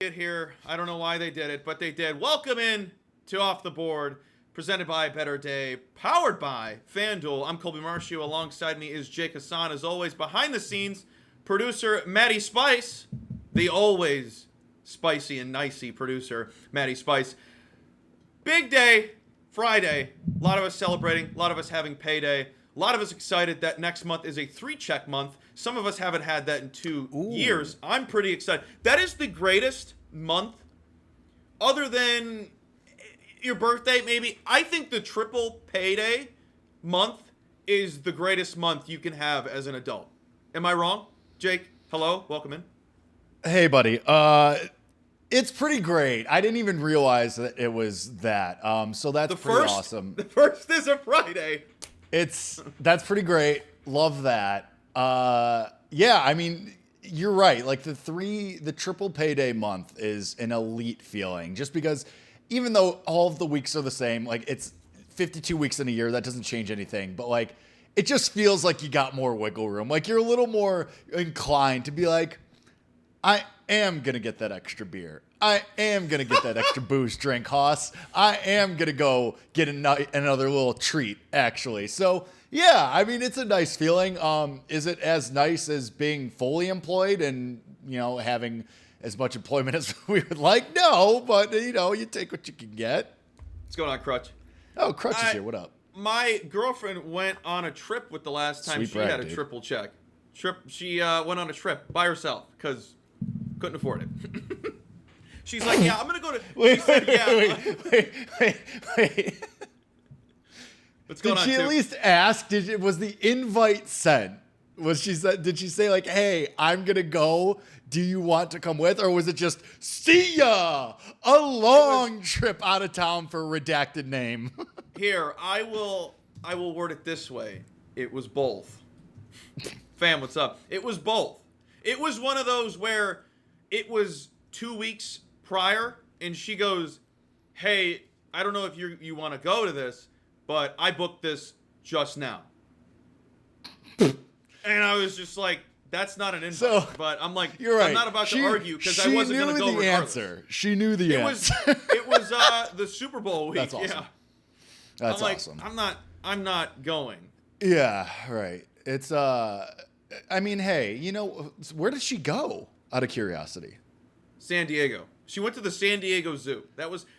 it here. I don't know why they did it, but they did. Welcome in to Off the Board, presented by Better Day, powered by FanDuel. I'm Colby Marcio. Alongside me is Jake Hassan. As always, behind the scenes, producer Maddie Spice, the always spicy and nicey producer Maddie Spice. Big day, Friday. A lot of us celebrating, a lot of us having payday, a lot of us excited that next month is a 3-check month. Some of us haven't had that in 2 years. I'm pretty excited. That is the greatest month, other than your birthday, maybe. I think the triple payday month is the greatest month you can have as an adult. Am I wrong? Jake, hello, welcome in. Hey, buddy. It's pretty great. I didn't even realize that it was that. So that's pretty awesome. The first is a Friday. That's pretty great. Love that. Yeah, I mean, you're right. Like the triple payday month is an elite feeling, just because even though all of the weeks are the same, like it's 52 weeks in a year, that doesn't change anything. But like, it just feels like you got more wiggle room. Like you're a little more inclined to be like, I am going to get that extra beer. I am going to get that extra booze drink, Hoss. I am going to go get another little treat, actually. So, yeah, I mean, it's a nice feeling. Is it as nice as being fully employed and, having as much employment as we would like? No, but, you take what you can get. What's going on, Crutch? Oh, Crutch is here. What up? My girlfriend went on a trip with the last time she had a triple check. She went on a trip by herself because couldn't afford it. She's like, yeah, I'm going to go to... Wait. What's going on, Did she at least ask? Was the invite sent? Did she say, like, hey, I'm going to go. Do you want to come with? Or was it just, see ya, a long trip out of town for a redacted name? Here, I will word it this way. It was both. Fam, what's up? It was both. It was one of those where it was 2 weeks prior, and she goes, hey, I don't know if you want to go to this, but I booked this just now. And I was just like, that's not an invite. But I'm like, you're right. I'm not about to argue because I wasn't going to go regardless. Answer. She knew the answer. It was the Super Bowl week. That's awesome. Yeah. That's awesome. I'm not going. Yeah, right. It's I mean, hey, where did she go? Out of curiosity. San Diego. She went to the San Diego Zoo.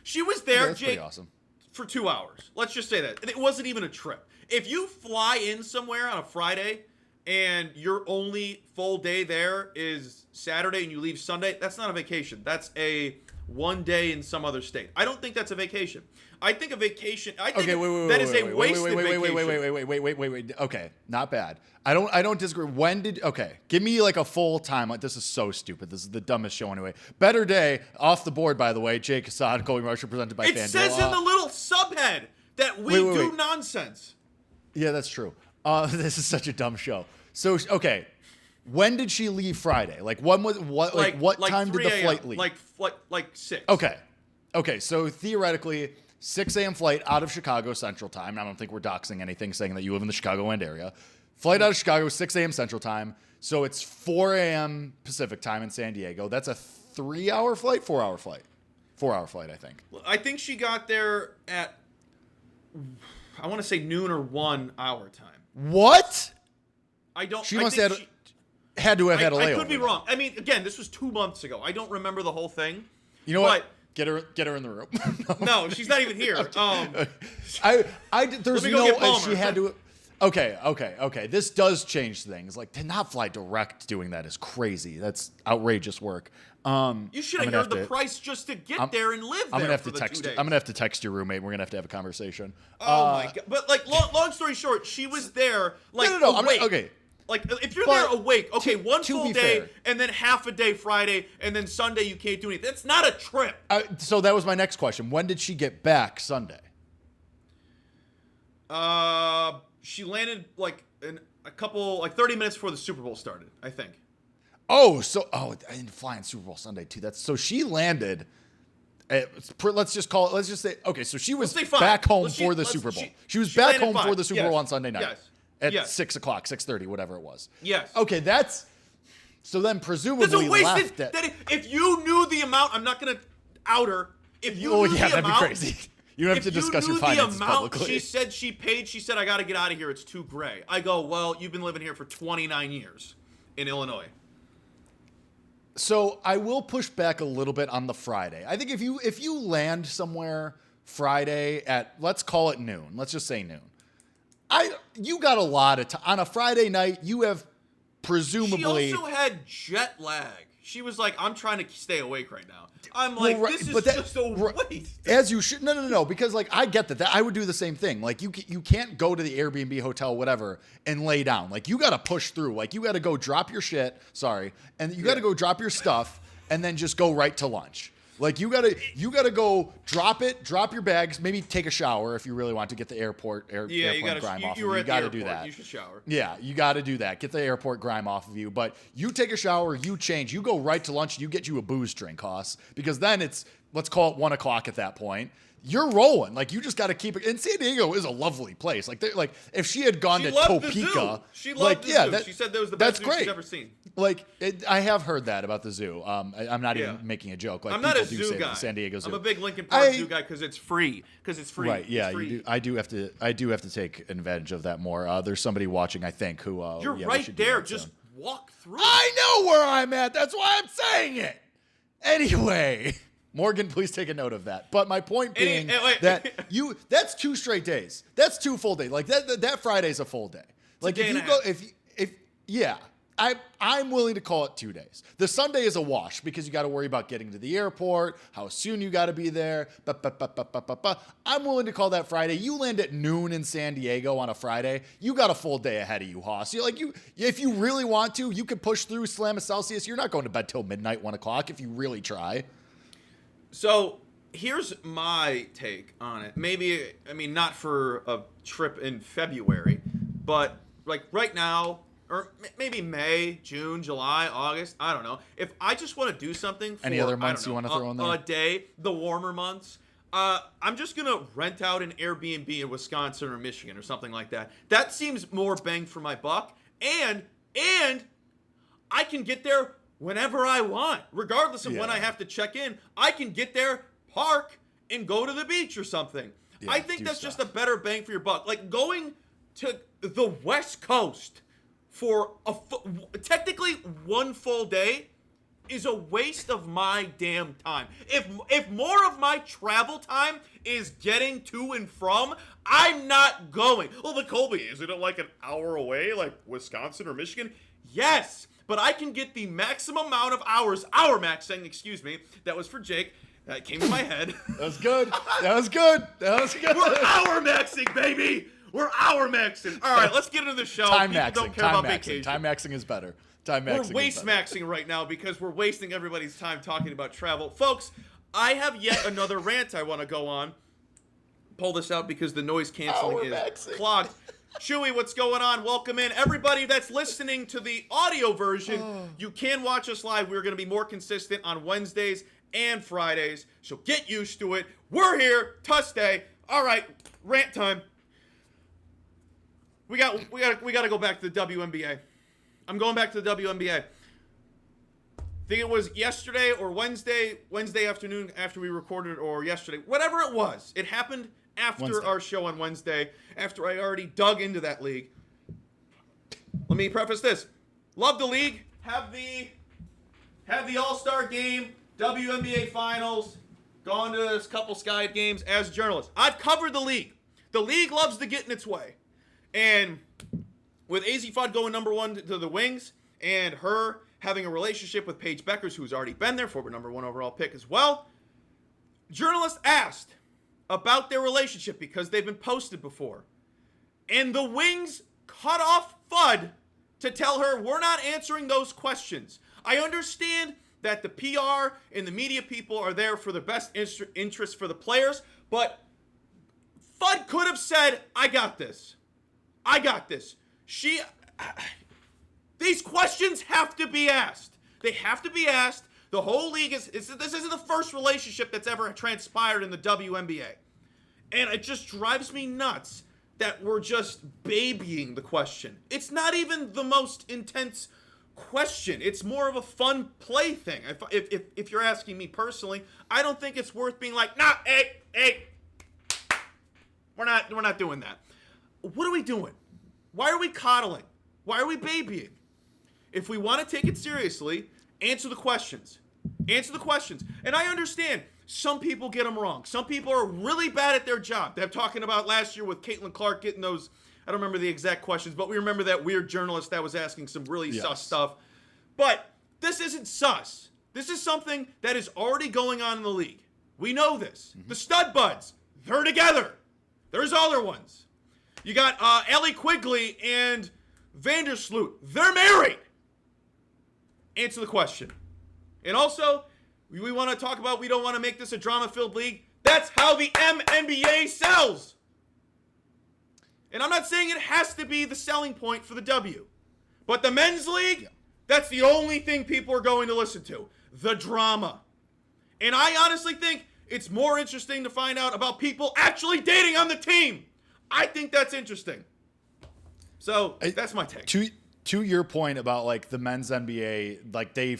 She was there, that's Jake, pretty awesome. For 2 hours. Let's just say that. It wasn't even a trip. If you fly in somewhere on a Friday and your only full day there is Saturday and you leave Sunday, that's not a vacation. That's a 1 day in some other state. I don't think that's a vacation. I think a vacation. I think that is a wasted vacation. Wait. Okay, not bad. I don't disagree. Give me like a full time. Like, this is so stupid. This is the dumbest show anyway. Better Day, Off the Board, by the way. Jake Hassan, Colby Marshall, presented by FanDuel. It says in the little subhead that we do nonsense. Yeah, that's true. This is such a dumb show. So, okay. When did she leave Friday? Like, what time did the flight leave? Like 6. Okay, so theoretically, 6 a.m. flight out of Chicago Central Time. I don't think we're doxing anything saying that you live in the Chicagoland area. Flight out of Chicago, 6 a.m. Central Time. So it's 4 a.m. Pacific Time in San Diego. That's a 3-hour flight? 4-hour flight? 4-hour flight, I think. I think she got there at, I want to say noon or 1 hour time. What? She must have had to have had a layover. I could be wrong. I mean, again, this was 2 months ago. I don't remember the whole thing. You know what? Get her in the room. No, she's not even here. There's no. She had to. Okay. This does change things. Like, to not fly direct doing that is crazy. That's outrageous work. You should have heard the price just to get there and live there. I'm gonna have to text your roommate. We're gonna have to have a conversation. Oh my god! But like, long story short, she was there. Like, no. Okay. Like, if you're there awake, okay, one full day, and then half a day Friday, and then Sunday you can't do anything. That's not a trip. So that was my next question. When did she get back Sunday? She landed like 30 minutes before the Super Bowl started, I think. I didn't fly on Super Bowl Sunday too. So she landed. Let's just say, okay, so she was back home for the Super Bowl. She was back home for the Super Bowl on Sunday night. Yes. At 6 o'clock, 6:30, whatever it was. Yes. Okay, So then That's presumably a wasted. left at. If you knew the amount, I'm not gonna out her. If you knew the that'd amount, be crazy. You don't have to discuss your finances publicly. She said she paid. She said, "I got to get out of here. It's too gray." I go, "Well, you've been living here for 29 years in Illinois." So I will push back a little bit on the Friday. I think if you land somewhere Friday at, let's call it noon. Let's just say noon. You got a lot of time on a Friday night. You have presumably. She also had jet lag. She was like, "I'm trying to stay awake right now." I'm like, this is just a waste. As you should. No. Because like I get that. I would do the same thing. Like you can't go to the Airbnb, hotel, whatever, and lay down. Like you got to push through. Like you got to go drop your shit. Sorry, and you got to go drop your stuff, and then just go right to lunch. Like you gotta go drop your bags, maybe take a shower if you really want to get the airport airplane grime off of you. You gotta do that. You should shower. Yeah, you gotta do that. Get the airport grime off of you. But you take a shower, you change, you go right to lunch, you get you a booze drink, Hoss. Because then it's, let's call it 1 o'clock at that point. You're rolling. Like you just got to keep it. And San Diego is a lovely place. Like if she had gone to Topeka, she loved the zoo. She said that was the best zoo great. she's ever seen. Like I have heard that about the zoo. I'm not even making a joke. Like I'm not a people do zoo say guy. The San Diego Zoo. I'm a big Lincoln Park zoo guy because it's free. Right? Yeah, you do. I do have to take advantage of that more. There's somebody watching, I think, who. You're right there. Just walk through. I know where I'm at. That's why I'm saying it. Anyway. Morgan, please take a note of that. But my point being that's 2 straight days. That's 2 full days. Like that Friday's a full day. Like if you go, I'm willing to call it 2 days. The Sunday is a wash because you got to worry about getting to the airport, how soon you got to be there. I'm willing to call that Friday. You land at noon in San Diego on a Friday. You got a full day ahead of you, Hoss. If you really want to, you could push through Slam Celsius. You're not going to bed till midnight, 1 o'clock if you really try. So here's my take on it. Maybe, not for a trip in February, but like right now, or maybe May, June, July, August, I don't know. If I just want to do something for, any other months you want to throw in there? A day, the warmer months, I'm just going to rent out an Airbnb in Wisconsin or Michigan or something like that. That seems more bang for my buck. And I can get there whenever I want, regardless of when I have to check in. I can get there, park, and go to the beach or something. Yeah, I think that's just a better bang for your buck. Like going to the West Coast for technically 1 full day is a waste of my damn time. If more of my travel time is getting to and from, I'm not going. Well, but Colby, isn't it like an hour away, like Wisconsin or Michigan? Yes. But I can get the maximum amount of hours, hour maxing, excuse me, that was for Jake. That came to my head. That was good. We're hour maxing, baby. We're hour maxing. All right, let's get into the show. Time People maxing. don't care about vacation. Time maxing is better. We're waste maxing right now because we're wasting everybody's time talking about travel. Folks, I have yet another rant I want to go on. Pull this out because the noise canceling is clogged. Chewy, what's going on? Welcome in. Everybody that's listening to the audio version, you can watch us live. We're going to be more consistent on Wednesdays and Fridays, so get used to it. We're here, Tuesday. All right, rant time. We got to go back to the WNBA. I'm going back to the WNBA. I think it was yesterday or Wednesday afternoon after we recorded, or yesterday, whatever it was. It happened after our show on Wednesday, after I already dug into that league. Let me preface this. Love the league. Have the All-Star game, WNBA Finals, gone to a couple Sky games as a journalist. I've covered the league. The league loves to get in its way. And with AZ Fudd going number 1 to the Wings, and her having a relationship with Paige Beckers, who's already been there, former number 1 overall pick as well, journalists asked about their relationship because they've been posted before. And the Wings cut off Fudd to tell her, we're not answering those questions. I understand that the PR and the media people are there for the best interest for the players, but Fudd could have said, I got this. These questions have to be asked. They have to be asked. The whole league this isn't the first relationship that's ever transpired in the WNBA. And it just drives me nuts that we're just babying the question. It's not even the most intense question. It's more of a fun play thing. If you're asking me personally, I don't think it's worth being like, nah, hey, we're not doing that. What are we doing? Why are we coddling? Why are we babying? If we want to take it seriously, answer the questions. Answer the questions. And I understand some people get them wrong. Some people are really bad at their job. They're talking about last year with Caitlin Clark getting those, I don't remember the exact questions, but we remember that weird journalist that was asking some really sus stuff. But this isn't sus. This is something that is already going on in the league. We know this. The stud buds, they're together. There's other ones. You got Ellie Quigley and Vandersloot. They're married. Answer the question. And also, we want to talk about we don't want to make this a drama-filled league. That's how the NBA sells. And I'm not saying it has to be the selling point for the W. But the men's league, that's the only thing people are going to listen to. The drama. And I honestly think it's more interesting to find out about people actually dating on the team. I think that's interesting. So that's my take. To your point about like the men's NBA, like they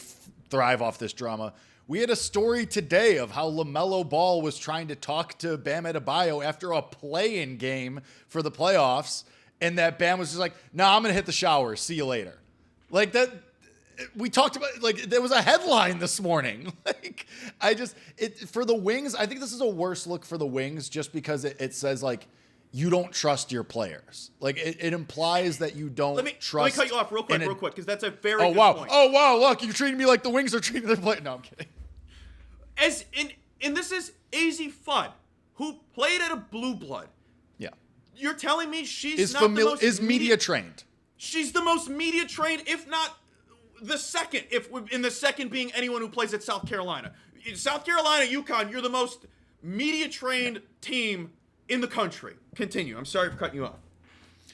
thrive off this drama. We had a story today of how LaMelo Ball was trying to talk to Bam Adebayo after a play-in game for the playoffs, and that Bam was just like, "Nah, I'm gonna hit the shower. See you later." Like that. We talked about, like, there was a headline this morning. Like, for the Wings, I think this is a worse look for the Wings just because it says, like, you don't trust your players. Like, it implies that you don't trust. Let me cut you off real quick, because that's a very good point. Oh, wow, look, you're treating me like the Wings are treating their players. No, I'm kidding. And this is AZ Fudd, who played at a Blue Blood. Yeah. You're telling me she's not the most... Is media trained. She's the most media trained, if not... the second, in the second being anyone who plays at South Carolina. South Carolina, UConn, you're the most media-trained team in the country. Continue. I'm sorry for cutting you off.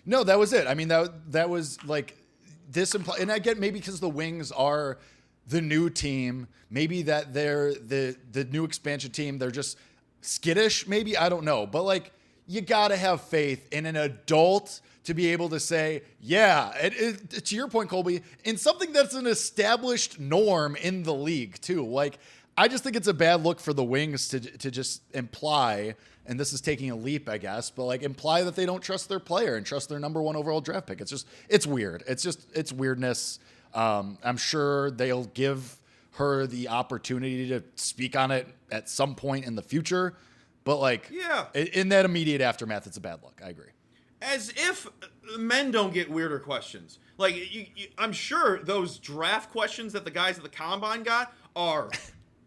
No, that was it. I mean, that was like this and I get maybe because the Wings are the new team, maybe that they're the new expansion team, they're just skittish, maybe, I don't know. But like, you gotta have faith in an adult to be able to say, yeah, to your point, Colby, in something that's an established norm in the league too. Like, I just think it's a bad look for the Wings to just imply, and this is taking a leap, I guess, but like imply that they don't trust their player and trust their number 1 overall draft pick. It's weird. It's weirdness. I'm sure they'll give her the opportunity to speak on it at some point in the future, but like, in that immediate aftermath, it's a bad look. I agree. As if men don't get weirder questions. Like, I'm sure those draft questions that the guys at the Combine got are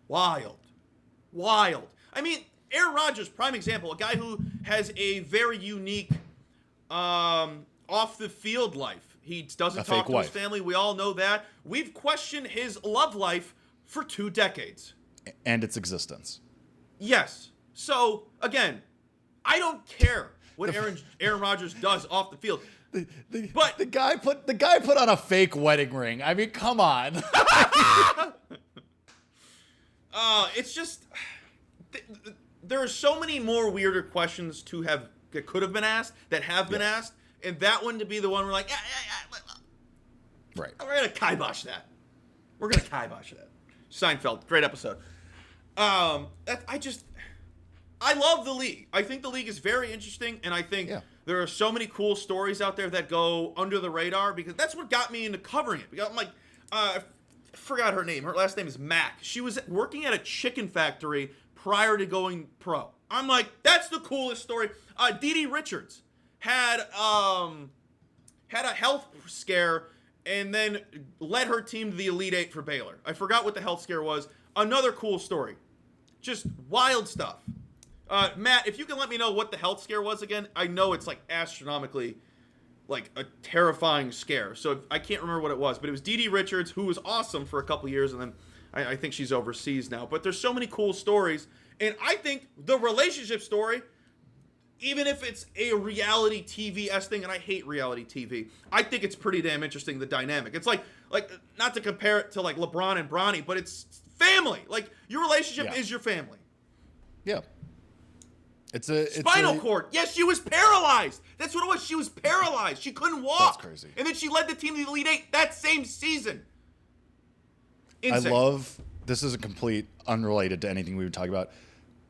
wild. Wild. I mean, Aaron Rodgers, prime example, a guy who has a very unique off-the-field life. He doesn't talk to his family. We all know that. We've questioned his love life for 2 decades. And its existence. Yes. So, again, I don't care what Aaron Rodgers does off the field. But the guy put on a fake wedding ring. I mean, come on. It's just there are so many more weirder questions that could have been asked, that have been asked, and that one to be the one we're like, right. We're gonna kibosh that. Seinfeld, great episode. I love the league. I think the league is very interesting, and I think there are so many cool stories out there that go under the radar, because that's what got me into covering it. Because I'm like, I forgot her name. Her last name is Mac. She was working at a chicken factory prior to going pro. I'm like, that's the coolest story. Dee Richards had a health scare and then led her team to the Elite Eight for Baylor. I forgot what the health scare was. Another cool story. Just wild stuff. Matt, if you can let me know what the health scare was again. I know it's like astronomically, like a terrifying scare. So I can't remember what it was, but it was Dee Richards, who was awesome for a couple years, and then I think she's overseas now. But there's so many cool stories, and I think the relationship story, even if it's a reality TV-esque thing, and I hate reality TV, I think it's pretty damn interesting, the dynamic. It's like not to compare it to like LeBron and Bronny, but it's family. Like, your relationship is your family. Yeah. Spinal cord. Yes, she was paralyzed. That's what it was. She was paralyzed. She couldn't walk. That's crazy. And then she led the team to the Elite Eight that same season. Insane. This is a complete unrelated to anything we've been talking about.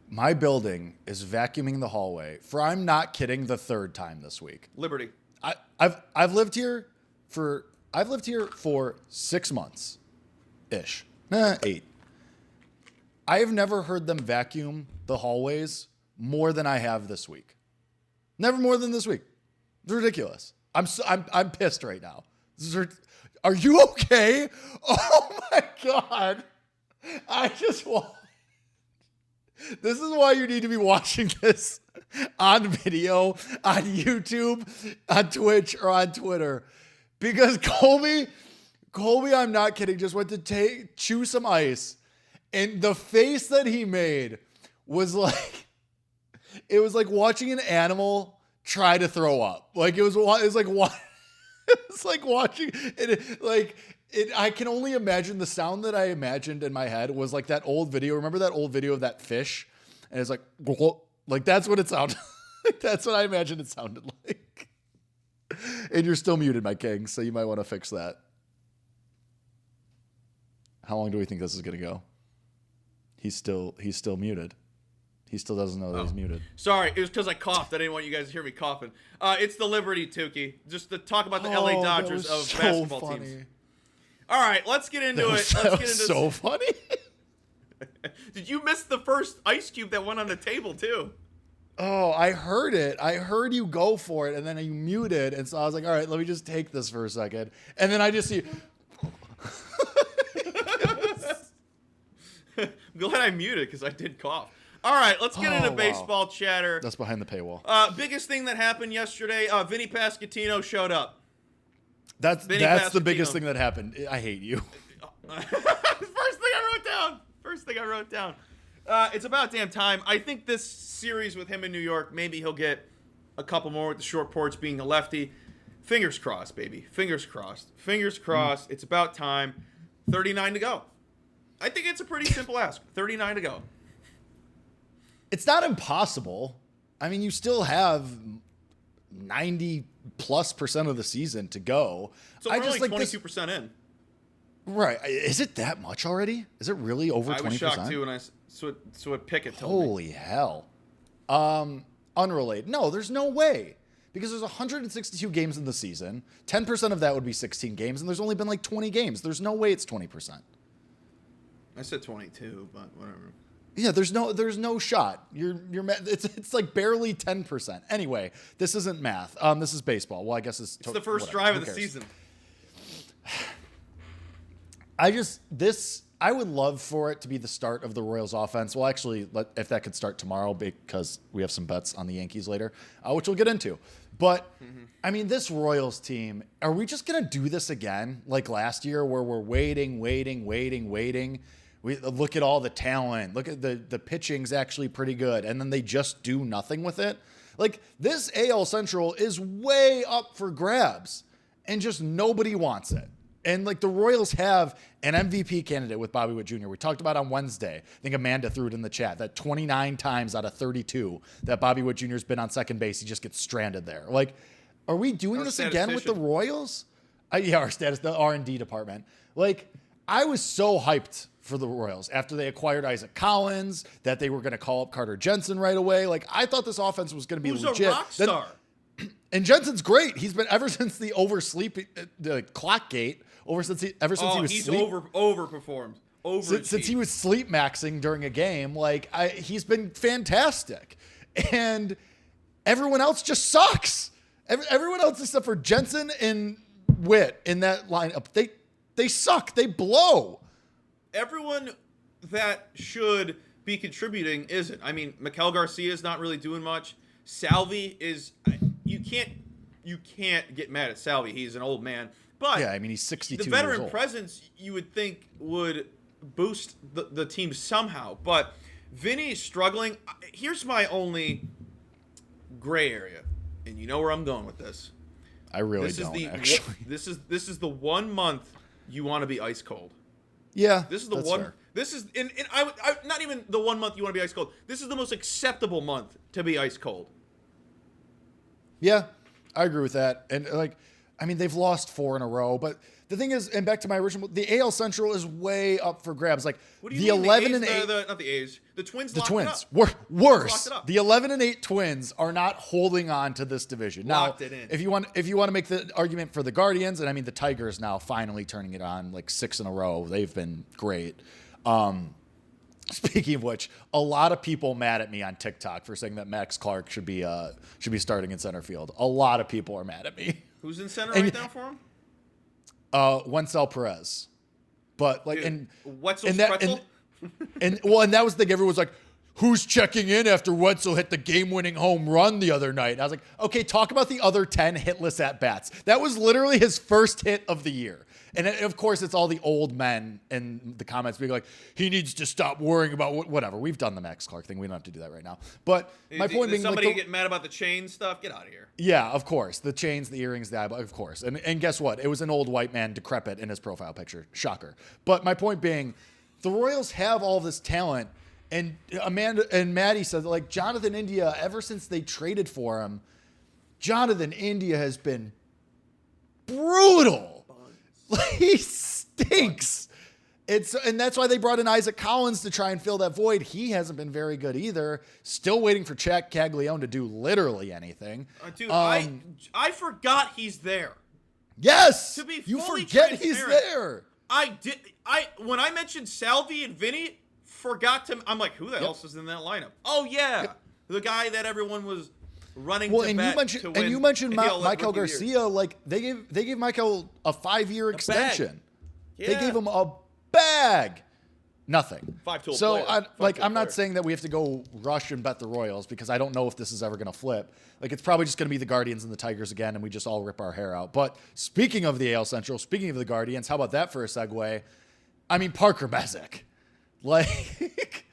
My building is vacuuming the hallway for, I'm not kidding, the third time this week. Liberty. I've lived here for 6 months ish. 8. I have never heard them vacuum the hallways more than I have this week. Never more than this week. It's ridiculous. I'm pissed right now. Are you okay? Oh my God. This is why you need to be watching this on video, on YouTube, on Twitch, or on Twitter. Because Colby, I'm not kidding, just went to chew some ice. And the face that he made was like, it was like watching an animal try to throw up. Like it was like watching it. I can only imagine the sound that I imagined in my head was like that old video. Remember that old video of that fish? And it's like that's what it sounded like. That's what I imagined it sounded like. And you're still muted, my king, so you might want to fix that. How long do we think this is going to go? He's still muted. He still doesn't know that he's muted. Sorry, it was because I coughed. I didn't want you guys to hear me coughing. It's the Liberty, Tukey. Just to talk about the LA Dodgers of so basketball funny. teams. All right, let's get into it. That was so funny. Did you miss the first ice cube that went on the table too? Oh, I heard it. I heard you go for it, and then you muted, and so I was like, all right, let me just take this for a second. And then I just see... I'm glad I muted because I did cough. All right, let's get into baseball chatter. That's behind the paywall. Biggest thing that happened yesterday, Vinny Pasquantino showed up. That's the biggest thing that happened. I hate you. First thing I wrote down. It's about damn time. I think this series with him in New York, maybe he'll get a couple more with the short porch being a lefty. Fingers crossed, baby. Fingers crossed. Fingers crossed. It's about time. 39 to go. I think it's a pretty simple ask. 39 to go. It's not impossible. I mean, you still have 90+% of the season to go. So we're only 22% in. Right. Is it that much already? Is it really over 20%? I was shocked too when I saw what Pickett told me. Holy hell. Unrelated. No, there's no way. Because there's 162 games in the season. 10% of that would be 16 games, and there's only been like 20 games. There's no way it's 20%. I said 22, but whatever. Yeah, there's no shot. It's like barely 10%. Anyway, this isn't math. This is baseball. Well, I guess it's the first drive of the season. I would love for it to be the start of the Royals offense. Well, actually, if that could start tomorrow, because we have some bets on the Yankees later, which we'll get into. But, I mean, this Royals team, are we just going to do this again like last year where we're waiting? We look at all the talent. Look at the pitching's actually pretty good. And then they just do nothing with it. Like, this AL Central is way up for grabs. And just nobody wants it. And, like, the Royals have an MVP candidate with Bobby Witt Jr. We talked about on Wednesday. I think Amanda threw it in the chat. That 29 times out of 32 that Bobby Witt Jr. has been on second base, he just gets stranded there. Like, are we doing this again with the Royals? Yeah, the R&D department. Like, I was so hyped for the Royals after they acquired Isaac Collins, that they were going to call up Carter Jensen right away. Like, I thought this offense was going to be legit. Who's a rock star? And Jensen's great. He's been ever since the oversleep, the clock gate. Since he was he's sleep, overperformed. Since he was sleep maxing during a game, like he's been fantastic, and everyone else just sucks. Everyone else except for Jensen and Witt in that lineup, they suck. They blow. Everyone that should be contributing isn't. I mean, Miguel Garcia is not really doing much. Salvi is. You can't get mad at Salvi. He's an old man. But yeah, I mean, he's 62 the veteran years old. presence you would think would boost the team somehow. But Vinny's struggling. Here's my only gray area, and you know where I'm going with this. I really don't, actually. This is the 1 month you want to be ice cold. Yeah, This is the that's one. fair. This is not even the 1 month you want to be ice cold. This is the most acceptable month to be ice cold. Yeah, I agree with that. And they've lost 4 in a row, but the thing is, and back to my original, the AL Central is way up for grabs. Like What do you the mean? 11 the and A's, 8, not the A's. The Twins. the locked Twins it were up. worse. Locked it up. The 11 and 8 Twins are not holding on to this division. Locked Now, it in. if you want to make the argument for the Guardians, and I mean the Tigers now finally turning it on, like 6 in a row, they've been great. Speaking of which, a lot of people mad at me on TikTok for saying that Max Clark should be starting in center field. A lot of people are mad at me. Who's in center right now for him? Wenzel Perez. But like, Dude, and Wetzel's that, pretzel? and that was the thing. Everyone was like, "Who's checking in after Wetzel hit the game-winning home run the other night?" And I was like, "Okay, talk about the other 10 hitless at bats. That was literally his first hit of the year." And of course, it's all the old men in the comments being like, "He needs to stop worrying about whatever." We've done the Max Clark thing. We don't have to do that right now. But my point being, somebody get mad about the chain stuff? Get out of here. yeah, of course. The chains, the earrings, the eyeball, of course. And guess what? It was an old white man, decrepit, in his profile picture. Shocker. But my point being, the Royals have all this talent. And Amanda and Maddie said, like, Jonathan India, ever since they traded for him, Jonathan India has been brutal. Like, he stinks. And that's why they brought in Isaac Collins to try and fill that void. He hasn't been very good either. Still waiting for Jack Caglione to do literally anything. Dude, I forgot he's there. Yes, To be you fully forget he's transparent, there. When I mentioned Salvi and Vinny, forgot to. I'm like, who the else is in that lineup? Oh yeah, the guy that everyone was running to and bet you to win. mentioned AL Michael Rookie of the Year. Garcia. Like they gave Michael a 5-year extension. Yeah. They gave him a bag. Nothing. Five-tool So player. I'm Five-tool not player. saying that we have to go rush and bet the Royals because I don't know if this is ever going to flip. Like it's probably just going to be the Guardians and the Tigers again, and we just all rip our hair out. But speaking of the AL Central, speaking of the Guardians, how about that for a segue? I mean Parker Messick, like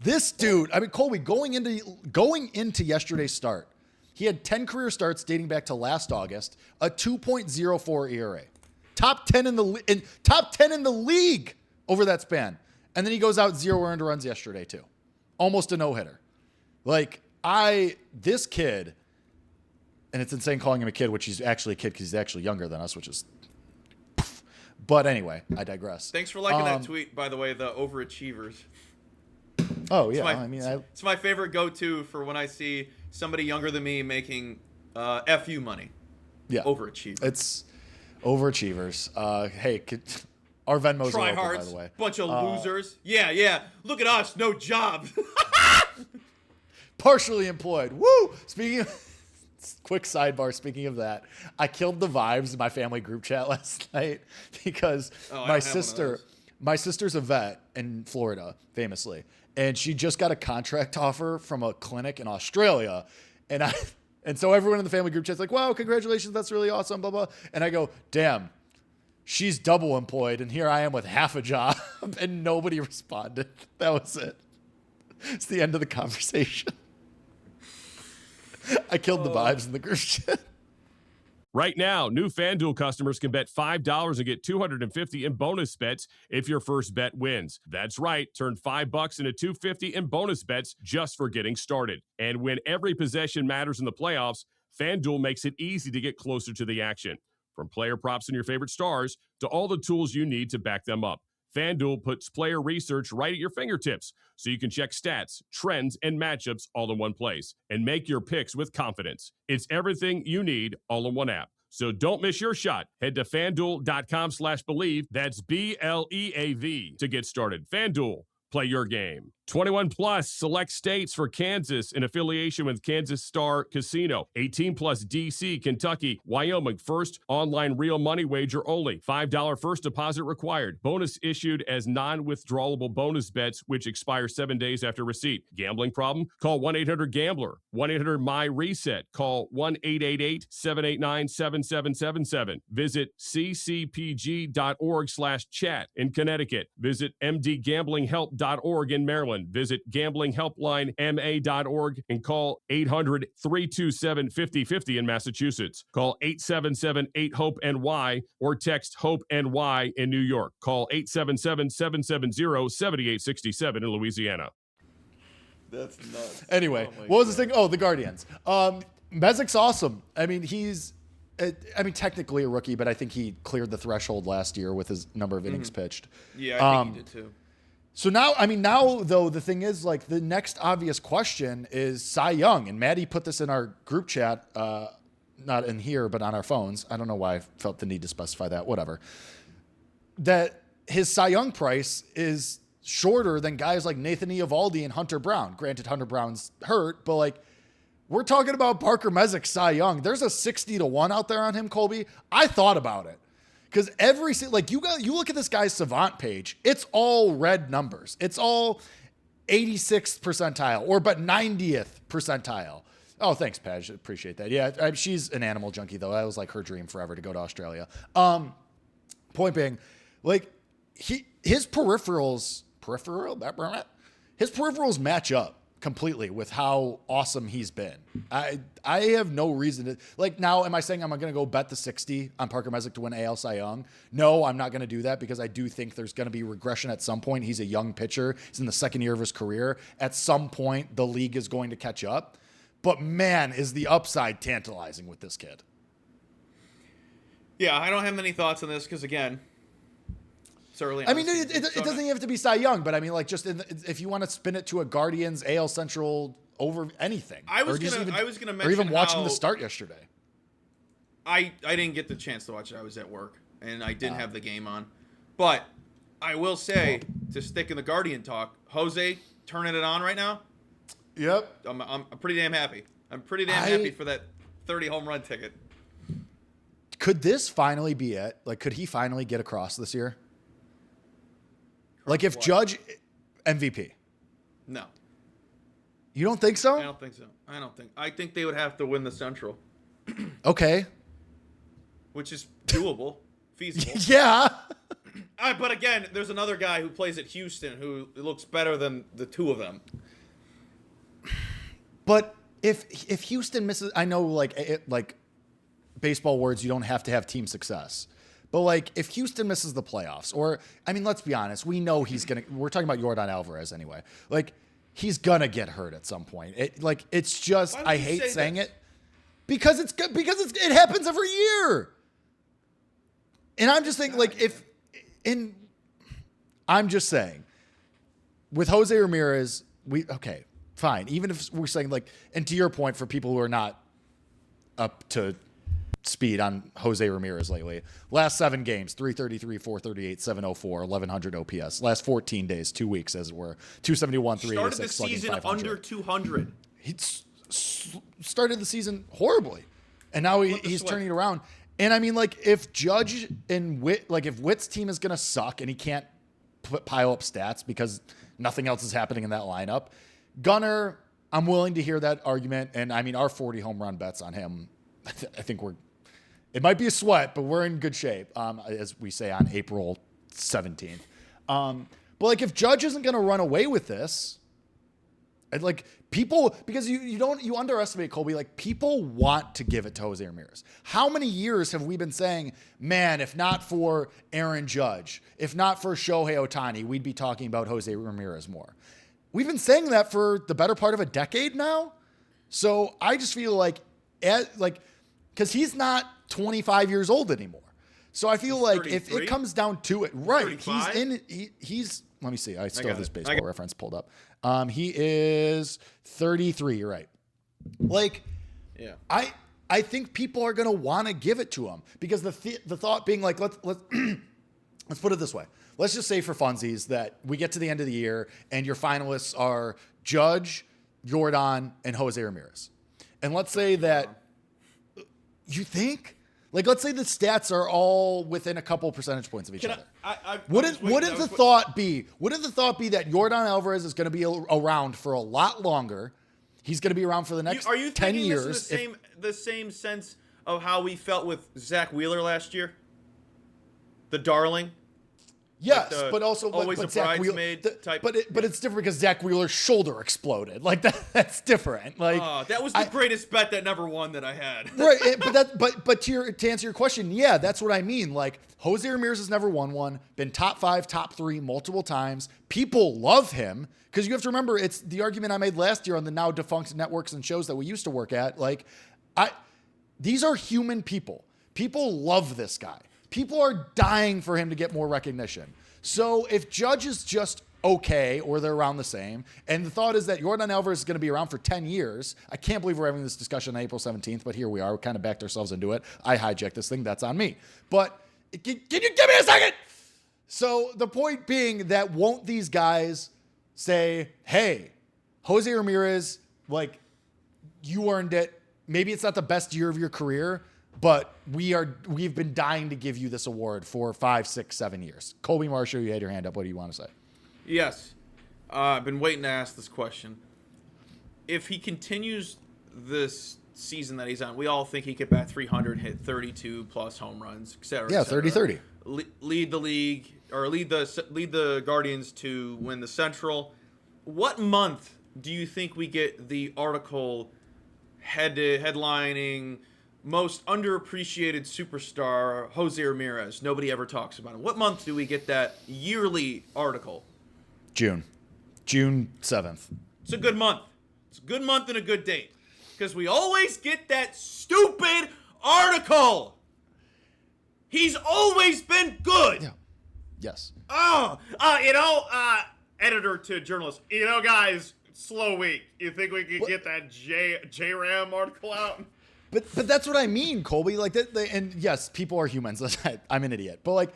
this dude. I mean Colby going into yesterday's start, he had 10 career starts dating back to last August, a 2.04 ERA, top 10 in the league over that span. And then he goes out 0 earned runs yesterday too. Almost a no-hitter. Like this kid, and it's insane calling him a kid, which he's actually a kid because he's actually younger than us, which is, but anyway, I digress. Thanks for liking that tweet, by the way, the overachievers. Oh yeah, It's my favorite go-to for when I see somebody younger than me making FU money. Yeah. Overachiever. It's overachievers. Hey, our Venmo's are open, by Tryhards, the way. bunch of losers. Yeah. Look at us, no jobs. Partially employed. Woo! Quick sidebar, speaking of that, I killed the vibes in my family group chat last night because my sister's a vet in Florida, famously, and she just got a contract offer from a clinic in Australia, and so everyone in the family group chat's like, wow, congratulations, that's really awesome, blah, blah. And I go, damn, she's double employed, and here I am with half a job, and nobody responded. That was it. It's the end of the conversation. I killed the vibes in the group chat. Right now, new FanDuel customers can bet $5 and get $250 in bonus bets if your first bet wins. That's right. Turn $5 into $250 in bonus bets just for getting started. And when every possession matters in the playoffs, FanDuel makes it easy to get closer to the action. From player props and your favorite stars to all the tools you need to back them up, FanDuel puts player research right at your fingertips so you can check stats, trends, and matchups all in one place and make your picks with confidence. It's everything you need all in one app. So don't miss your shot. Head to FanDuel.com/believe. That's BLEAV to get started. FanDuel, play your game. 21 plus select states for Kansas in affiliation with Kansas Star Casino. 18 plus DC, Kentucky, Wyoming. First online real money wager only. $5 first deposit required. Bonus issued as non-withdrawable bonus bets which expire 7 days after receipt. Gambling problem? Call 1-800-GAMBLER. 1-800-MY-RESET. Call 1-888-789-7777. Visit ccpg.org/chat in Connecticut. Visit mdgamblinghelp.org in Maryland. Maryland. Visit gamblinghelplinema.org and call 800-327-5050 in Massachusetts. Call 877-8-HOPE-NY or text HOPE-NY in New York. Call 877-770-7867 in Louisiana. That's nuts. Anyway, Oh what was this thing? Oh, the Guardians. Mezik's awesome. I mean, technically a rookie, but I think he cleared the threshold last year with his number of innings pitched. Yeah, I think he did too. So now though, the thing is, like, the next obvious question is Cy Young. And Maddie put this in our group chat, not in here, but on our phones. I don't know why I felt the need to specify that. Whatever. That his Cy Young price is shorter than guys like Nathan Eovaldi and Hunter Brown. Granted, Hunter Brown's hurt, but like, we're talking about Parker Messick, Cy Young. There's a 60-1 out there on him, Colby. I thought about it because you look at this guy's Savant page. It's all red numbers. It's all 86th percentile but 90th percentile. Oh, thanks, Paj. Appreciate that. Yeah, she's an animal junkie though. That was like her dream forever to go to Australia. Point being, like, his peripherals match up completely with how awesome he's been. I have no reason to, like, now am I saying I'm going to go bet the 60 on Parker Messick to win AL Cy Young? No, I'm not going to do that because I do think there's going to be regression at some point. He's a young pitcher. He's in the second year of his career. At some point, the league is going to catch up. But man, is the upside tantalizing with this kid. Yeah, I don't have many thoughts on this because, again, it's early. I mean, it doesn't even have to be Cy Young, but I mean, like, just if you want to spin it to a Guardians AL Central over anything. I was gonna mention, or even watching the start yesterday. I didn't get the chance to watch it. I was at work and I didn't have the game on. But I will say, to stick in the Guardian talk, Jose turning it on right now. Yep. I'm pretty damn happy. I'm pretty damn happy for that 30 home run ticket. Could this finally be it? Like, could he finally get across this year? Like, if Judge MVP. No. You don't think so? I don't think so. I think they would have to win the Central. Okay. Which is doable, feasible. Yeah. But again, there's another guy who plays at Houston who looks better than the two of them. But if Houston misses, I know, like baseball words, you don't have to have team success. But, like, if Houston misses the playoffs, or, I mean, let's be honest, we know we're talking about Yordan Alvarez anyway. Like, he's going to get hurt at some point. It's just, I hate saying it because it happens every year. And I'm just thinking, like, I'm just saying, with Jose Ramirez, okay, fine. Even if we're saying, like, and to your point, for people who are not up to speed on Jose Ramirez lately, last 7 games, 333, 438, 704, 1100 OPS. Last 14 days, 2 weeks, as it were, 271, 386, started the season under 200. He started the season horribly, and now he's turning it around. And I mean, like, if Judge and if Witt's team is going to suck and he can't pile up stats because nothing else is happening in that lineup, Gunnar, I'm willing to hear that argument. And I mean, our 40 home run bets on him, I think it might be a sweat, but we're in good shape, as we say on April 17th. But, like, if Judge isn't going to run away with this, and, like, people, because you underestimate, Colby, like, people want to give it to Jose Ramirez. How many years have we been saying, man, if not for Aaron Judge, if not for Shohei Ohtani, we'd be talking about Jose Ramirez more. We've been saying that for the better part of a decade now. So I just feel like, because he's not 25 years old anymore. So I feel like 33? If it comes down to it, right, 35? he's let me see. I still have this baseball reference pulled up. He is 33. You're right. Like, yeah, I think people are going to want to give it to him because the thought being, like, let's let's put it this way. Let's just say for funsies that we get to the end of the year and your finalists are Judge, Yordan, and Jose Ramirez. And let's say that you think, like, let's say the stats are all within a couple percentage points of each other. Wouldn't the thought be that Yordan Alvarez is going to be around for a lot longer? He's going to be around for the next 10 years. This is the same sense of how we felt with Zach Wheeler last year? The darling? Yes, Like but also always a Zach bridesmaid type. But it's different because Zach Wheeler's shoulder exploded. Like that's different. Like That was the greatest bet that never won that I had. Right, but to answer your question, yeah, that's what I mean. Like Jose Ramirez has never won one, been top 5, top 3 multiple times. People love him because you have to remember it's the argument I made last year on the now defunct networks and shows that we used to work at. Like these are human people. People love this guy. People are dying for him to get more recognition. So if Judge is just okay, or they're around the same, and the thought is that Yordan Alvarez is going to be around for 10 years, I can't believe we're having this discussion on April 17th, but here we are. We kind of backed ourselves into it. I hijacked this thing. That's on me. But can you give me a second? So the point being that won't these guys say, hey, Jose Ramirez, like, you earned it. Maybe it's not the best year of your career, but we've been dying to give you this award for 5, 6, 7 years. Colby Marshall, you had your hand up. What do you want to say? Yes. I've been waiting to ask this question. If he continues this season that he's on, we all think he could bat 300, hit 32 plus home runs, etc. Yeah, 30-30. Lead the league, or lead the Guardians to win the Central. What month do you think we get the article headlining most underappreciated superstar Jose Ramirez? Nobody ever talks about him. What month do we get that yearly article? June 7th. It's a good month. It's a good month and a good date. Because we always get that stupid article. He's always been good. Yeah. Yes. Editor to journalist. Guys, slow week. You think we could get that J-Ram article out? But that's what I mean, Colby. Like and yes, people are humans. I'm an idiot. But like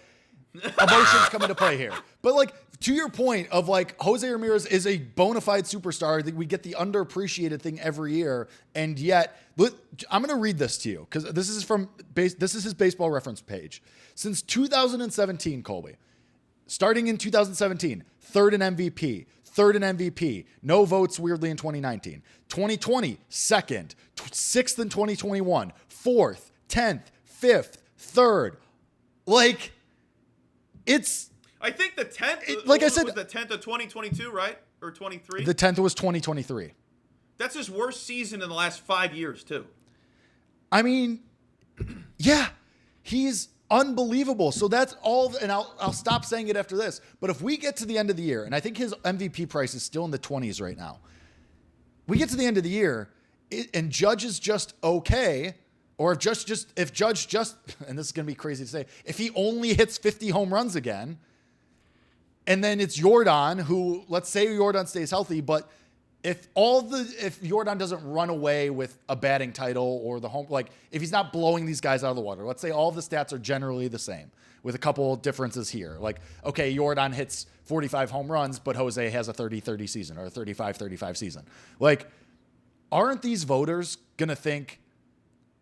emotions come into play here. But like to your point of like Jose Ramirez is a bona fide superstar. That we get the underappreciated thing every year, and yet I'm going to read this to you because this is his baseball reference page. Since 2017, Colby, starting in 2017, third in MVP. Third in MVP. No votes, weirdly, in 2019. 2020, second. Sixth in 2021. Fourth, 10th, 5th, 3rd. Like, it's... I think the 10th... like I said... was the 10th of 2022, right? Or 23? The 10th was 2023. That's his worst season in the last 5 years, too. I mean, yeah. He's... unbelievable. So that's all, and I'll stop saying it after this. But if we get to the end of the year, and I think his MVP price is still in the 20s right now. We get to the end of the year, and Judge is just okay, or if Judge just, and this is going to be crazy to say, if he only hits 50 home runs again, and then it's Yordan, who, let's say Yordan stays healthy, but if Yordan doesn't run away with a batting title or the home, like if he's not blowing these guys out of the water, let's say all the stats are generally the same with a couple differences here. Like, okay, Yordan hits 45 home runs, but Jose has a 30-30 season or a 35-35 season. Like, aren't these voters going to think,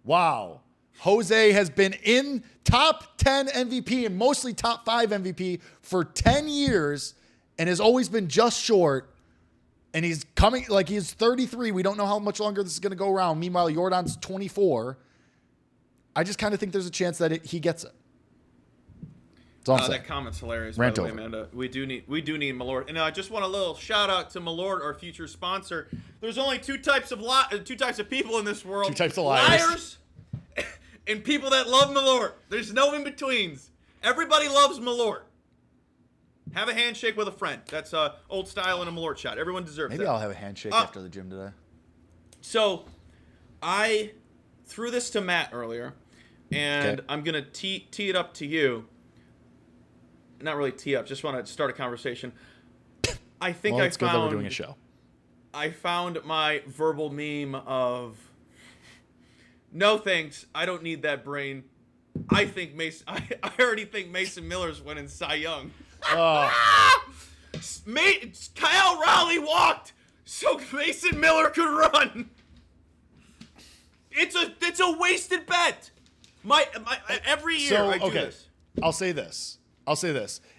wow, Jose has been in top 10 MVP and mostly top 5 MVP for 10 years and has always been just short. And he's coming, like he's 33. We don't know how much longer this is going to go around. Meanwhile, Yordan's 24. I just kind of think there's a chance that he gets it. That's all I'm saying. That comment's hilarious, Rant by the way, over. Amanda. We do need Malort. And I just want a little shout out to Malort, our future sponsor. There's only two types of people in this world. 2 types of liars. Liars and people that love Malort. There's no in-betweens. Everybody loves Malort. Have a handshake with a friend. That's old style and a Malort shot. Everyone deserves Maybe that. I'll have a handshake after the gym today. So, I threw this to Matt earlier, and I'm going to tee it up to you. Not really tee up, just want to start a conversation. I think Well, it's good that we're doing a show. I found my verbal meme of, no thanks, I don't need that brain. I already think Mason Miller's winning Cy Young. Kyle Raleigh walked so Mason Miller could run. It's a wasted bet. Every year I do this. I'll say this.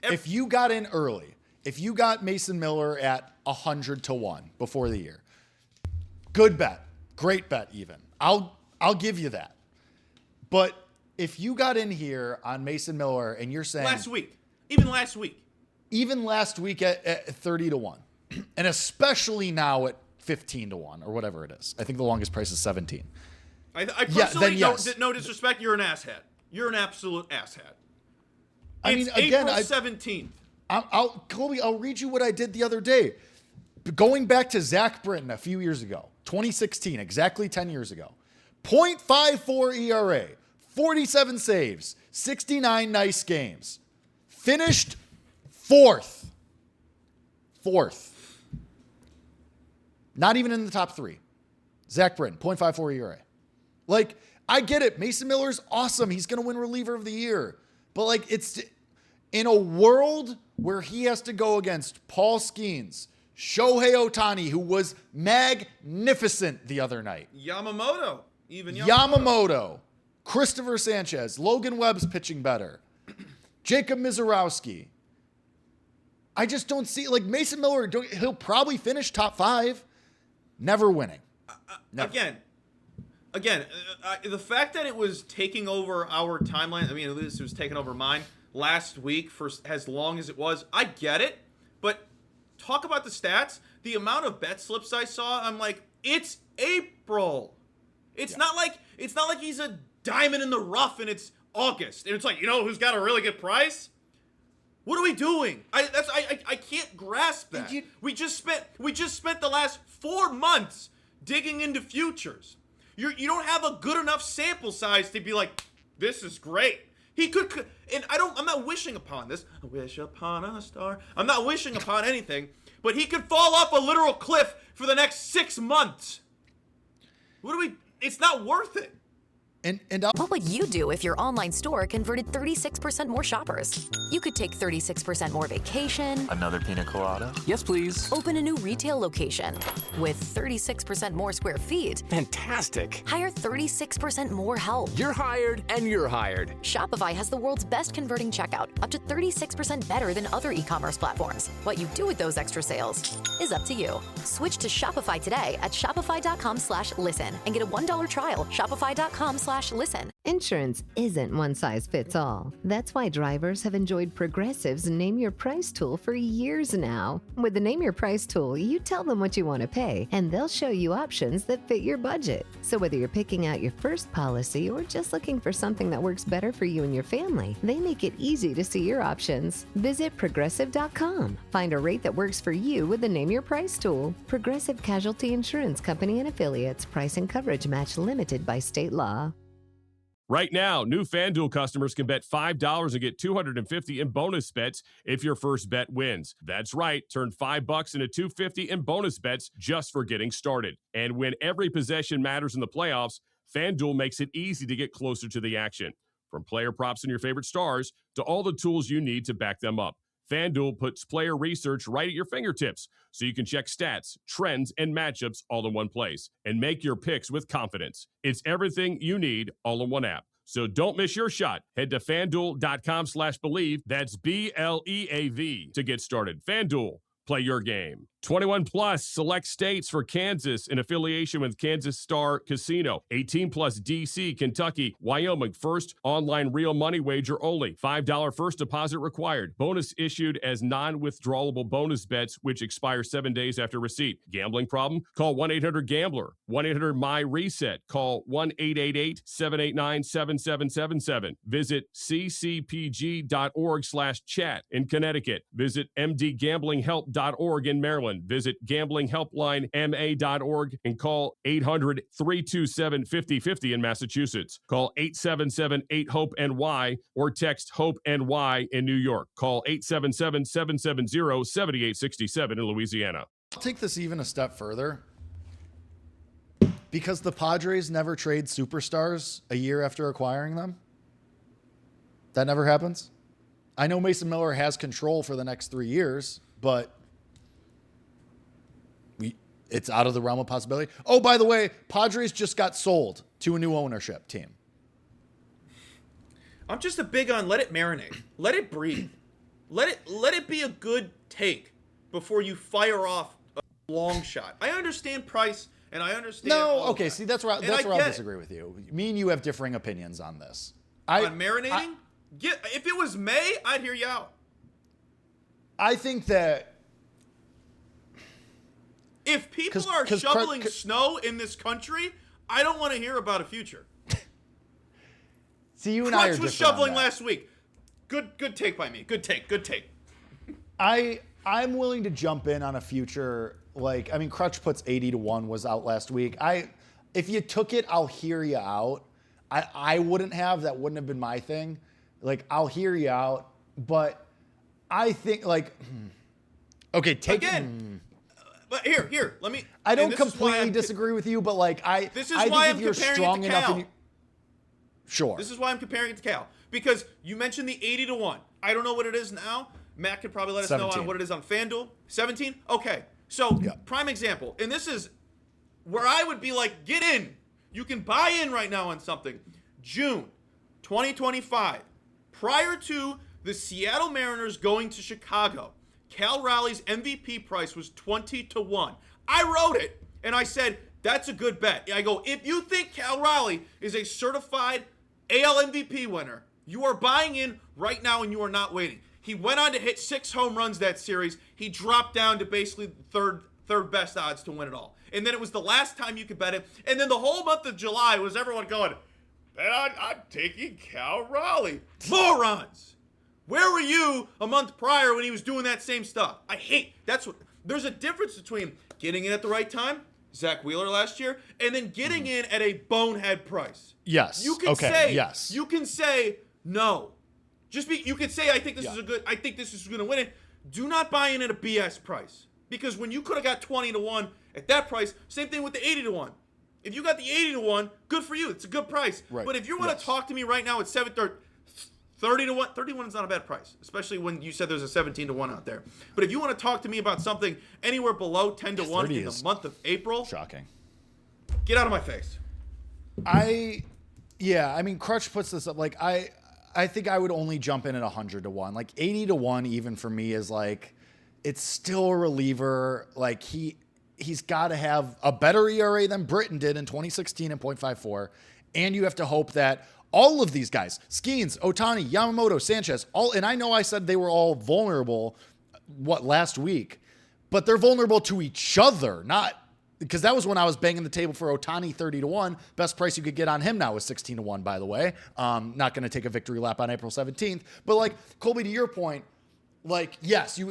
If you got in early, if you got Mason Miller at 100-1 before the year, good bet, great bet even. I'll give you that. But if you got in here on Mason Miller and you're saying Last week, Even last week. Even last week at 30-1. And especially now at 15-1 or whatever it is. I think the longest price is 17. I personally, yes. no disrespect, you're an asshat. You're an absolute asshat. It's again, April 17th. Colby, I'll read you what I did the other day. Going back to Zach Britton a few years ago, 2016, exactly 10 years ago. 0.54 ERA, 47 saves, 69 nice games. Finished fourth. Not even in the top 3. Zach Britton, 0.54 ERA. Like, I get it. Mason Miller's awesome. He's going to win reliever of the year. But, like, it's in a world where he has to go against Paul Skeens, Shohei Ohtani, who was magnificent the other night. Yamamoto. Christopher Sanchez. Logan Webb's pitching better. Jacob Mizorowski. I just don't see, like, Mason Miller, he'll probably finish top 5. Never winning. Never. Again, the fact that it was taking over our timeline, I mean, at least it was taking over mine last week for as long as it was, I get it. But talk about the stats. The amount of bet slips I saw, I'm like, it's April. It's not like he's a diamond in the rough and it's August. And it's like, who's got a really good price? What are we doing? I can't grasp that. We just spent the last 4 months digging into futures. You don't have a good enough sample size to be like, this is great. He could, and I'm not wishing upon this. I wish upon a star. I'm not wishing upon anything, but he could fall off a literal cliff for the next 6 months. It's not worth it. What would you do if your online store converted 36% more shoppers? You could take 36% more vacation. Another pina colada? Yes, please. Open a new retail location with 36% more square feet. Fantastic. Hire 36% more help. You're hired and you're hired. Shopify has the world's best converting checkout, up to 36% better than other e-commerce platforms. What you do with those extra sales is up to you. Switch to Shopify today at shopify.com/listen and get a $1 trial. Shopify.com/listen. Insurance isn't one size fits all. That's why drivers have enjoyed Progressive's Name Your Price tool for years now. With the Name Your Price tool, you tell them what you want to pay, and they'll show you options that fit your budget. So whether you're picking out your first policy or just looking for something that works better for you and your family, they make it easy to see your options. Visit Progressive.com. Find a rate that works for you with the Name Your Price tool. Progressive Casualty Insurance Company and Affiliates. Price and coverage match limited by state law. Right now, new FanDuel customers can bet $5 and get $250 in bonus bets if your first bet wins. That's right. Turn $5 into $250 in bonus bets just for getting started. And when every possession matters in the playoffs, FanDuel makes it easy to get closer to the action. From player props and your favorite stars to all the tools you need to back them up, FanDuel puts player research right at your fingertips so you can check stats, trends, and matchups all in one place and make your picks with confidence. It's everything you need all in one app. So don't miss your shot. Head to FanDuel.com/believe. That's BLEAV to get started. FanDuel, play your game. 21 plus, select states for Kansas in affiliation with Kansas Star Casino. 18 plus, DC, Kentucky, Wyoming. First online real money wager only. $5 first deposit required. Bonus issued as non-withdrawable bonus bets, which expire 7 days after receipt. Gambling problem? Call 1-800-GAMBLER. 1-800-MY-RESET. Call 1-888-789-7777. Visit ccpg.org/chat in Connecticut. Visit mdgamblinghelp.org in Maryland. Visit gamblinghelplinema.org and call 800-327-5050 in Massachusetts. Call 877-8-HOPE-NY or text HOPE-NY in New York. Call 877-770-7867 in Louisiana. I'll take this even a step further. Because the Padres never trade superstars a year after acquiring them. That never happens. I know Mason Miller has control for the next 3 years, but it's out of the realm of possibility. Oh, by the way, Padres just got sold to a new ownership team. I'm just a big on let it marinate. Let it breathe. Let it be a good take before you fire off a long shot. I understand price and I understand. No, okay, see, that's where I'll disagree with you. Me and you have differering opinions on this. On marinating? If it was May, I'd hear you out. I think that if people are shoveling snow in this country, I don't want to hear about a future. See, you and I are Crutch was different on shoveling that. last week. Good take by me. Good take. I'm willing to jump in on a future. Like, I mean, Crutch puts 80-1 was out last week. If you took it, I'll hear you out. I wouldn't have. That wouldn't have been my thing. Like, I'll hear you out. But I think, like, okay, take Again. But here, let me. I don't completely disagree with you, but like, This is I why think I'm if you're comparing strong it to enough, Cal. and sure. This is why I'm comparing it to Cal. Because you mentioned the 80-1. I don't know what it is now. Matt could probably let us know 17. on what it is on FanDuel. 17? Okay. So, Yeah. prime example. And this is where I would be like, get in. You can buy in right now on something. June 2025. Prior to the Seattle Mariners going to Chicago, Cal Raleigh's MVP price was 20-1. I wrote it, and I said, that's a good bet. I go, if you think Cal Raleigh is a certified AL MVP winner, you are buying in right now and you are not waiting. He went on to hit 6 home runs that series. He dropped down to basically third best odds to win it all. And then it was the last time you could bet it. And then the whole month of July was everyone going, I'm taking Cal Raleigh. Morons! Where were you a month prior when he was doing that same stuff? There's a difference between getting in at the right time, Zach Wheeler last year, and then getting in at a bonehead price. Yes. You can You can say no. You could say I think this is going to win it. Do not buy in at a BS price. Because when you could have got 20-1 at that price, same thing with the 80-1. If you got the 80-1, good for you. It's a good price. Right. But if you want to talk to me right now at 30-1, 31 is not a bad price, especially when you said there's a 17-1 out there. But if you want to talk to me about something anywhere below 10-1 in the month of April, shocking. Get out of my face. I mean, Crutch puts this up. Like, I think I would only jump in at 100-1. Like, 80-1 even for me is like, it's still a reliever. Like, he's got to have a better ERA than Britton did in 2016 and .54. And you have to hope that all of these guys, Skeens, Ohtani, Yamamoto, Sanchez, and I know I said they were all vulnerable, last week, but they're vulnerable to each other, not because that was when I was banging the table for Ohtani 30-1. Best price you could get on him now is 16-1, by the way. Not going to take a victory lap on April 17th. But like, Colby, to your point, like, yes,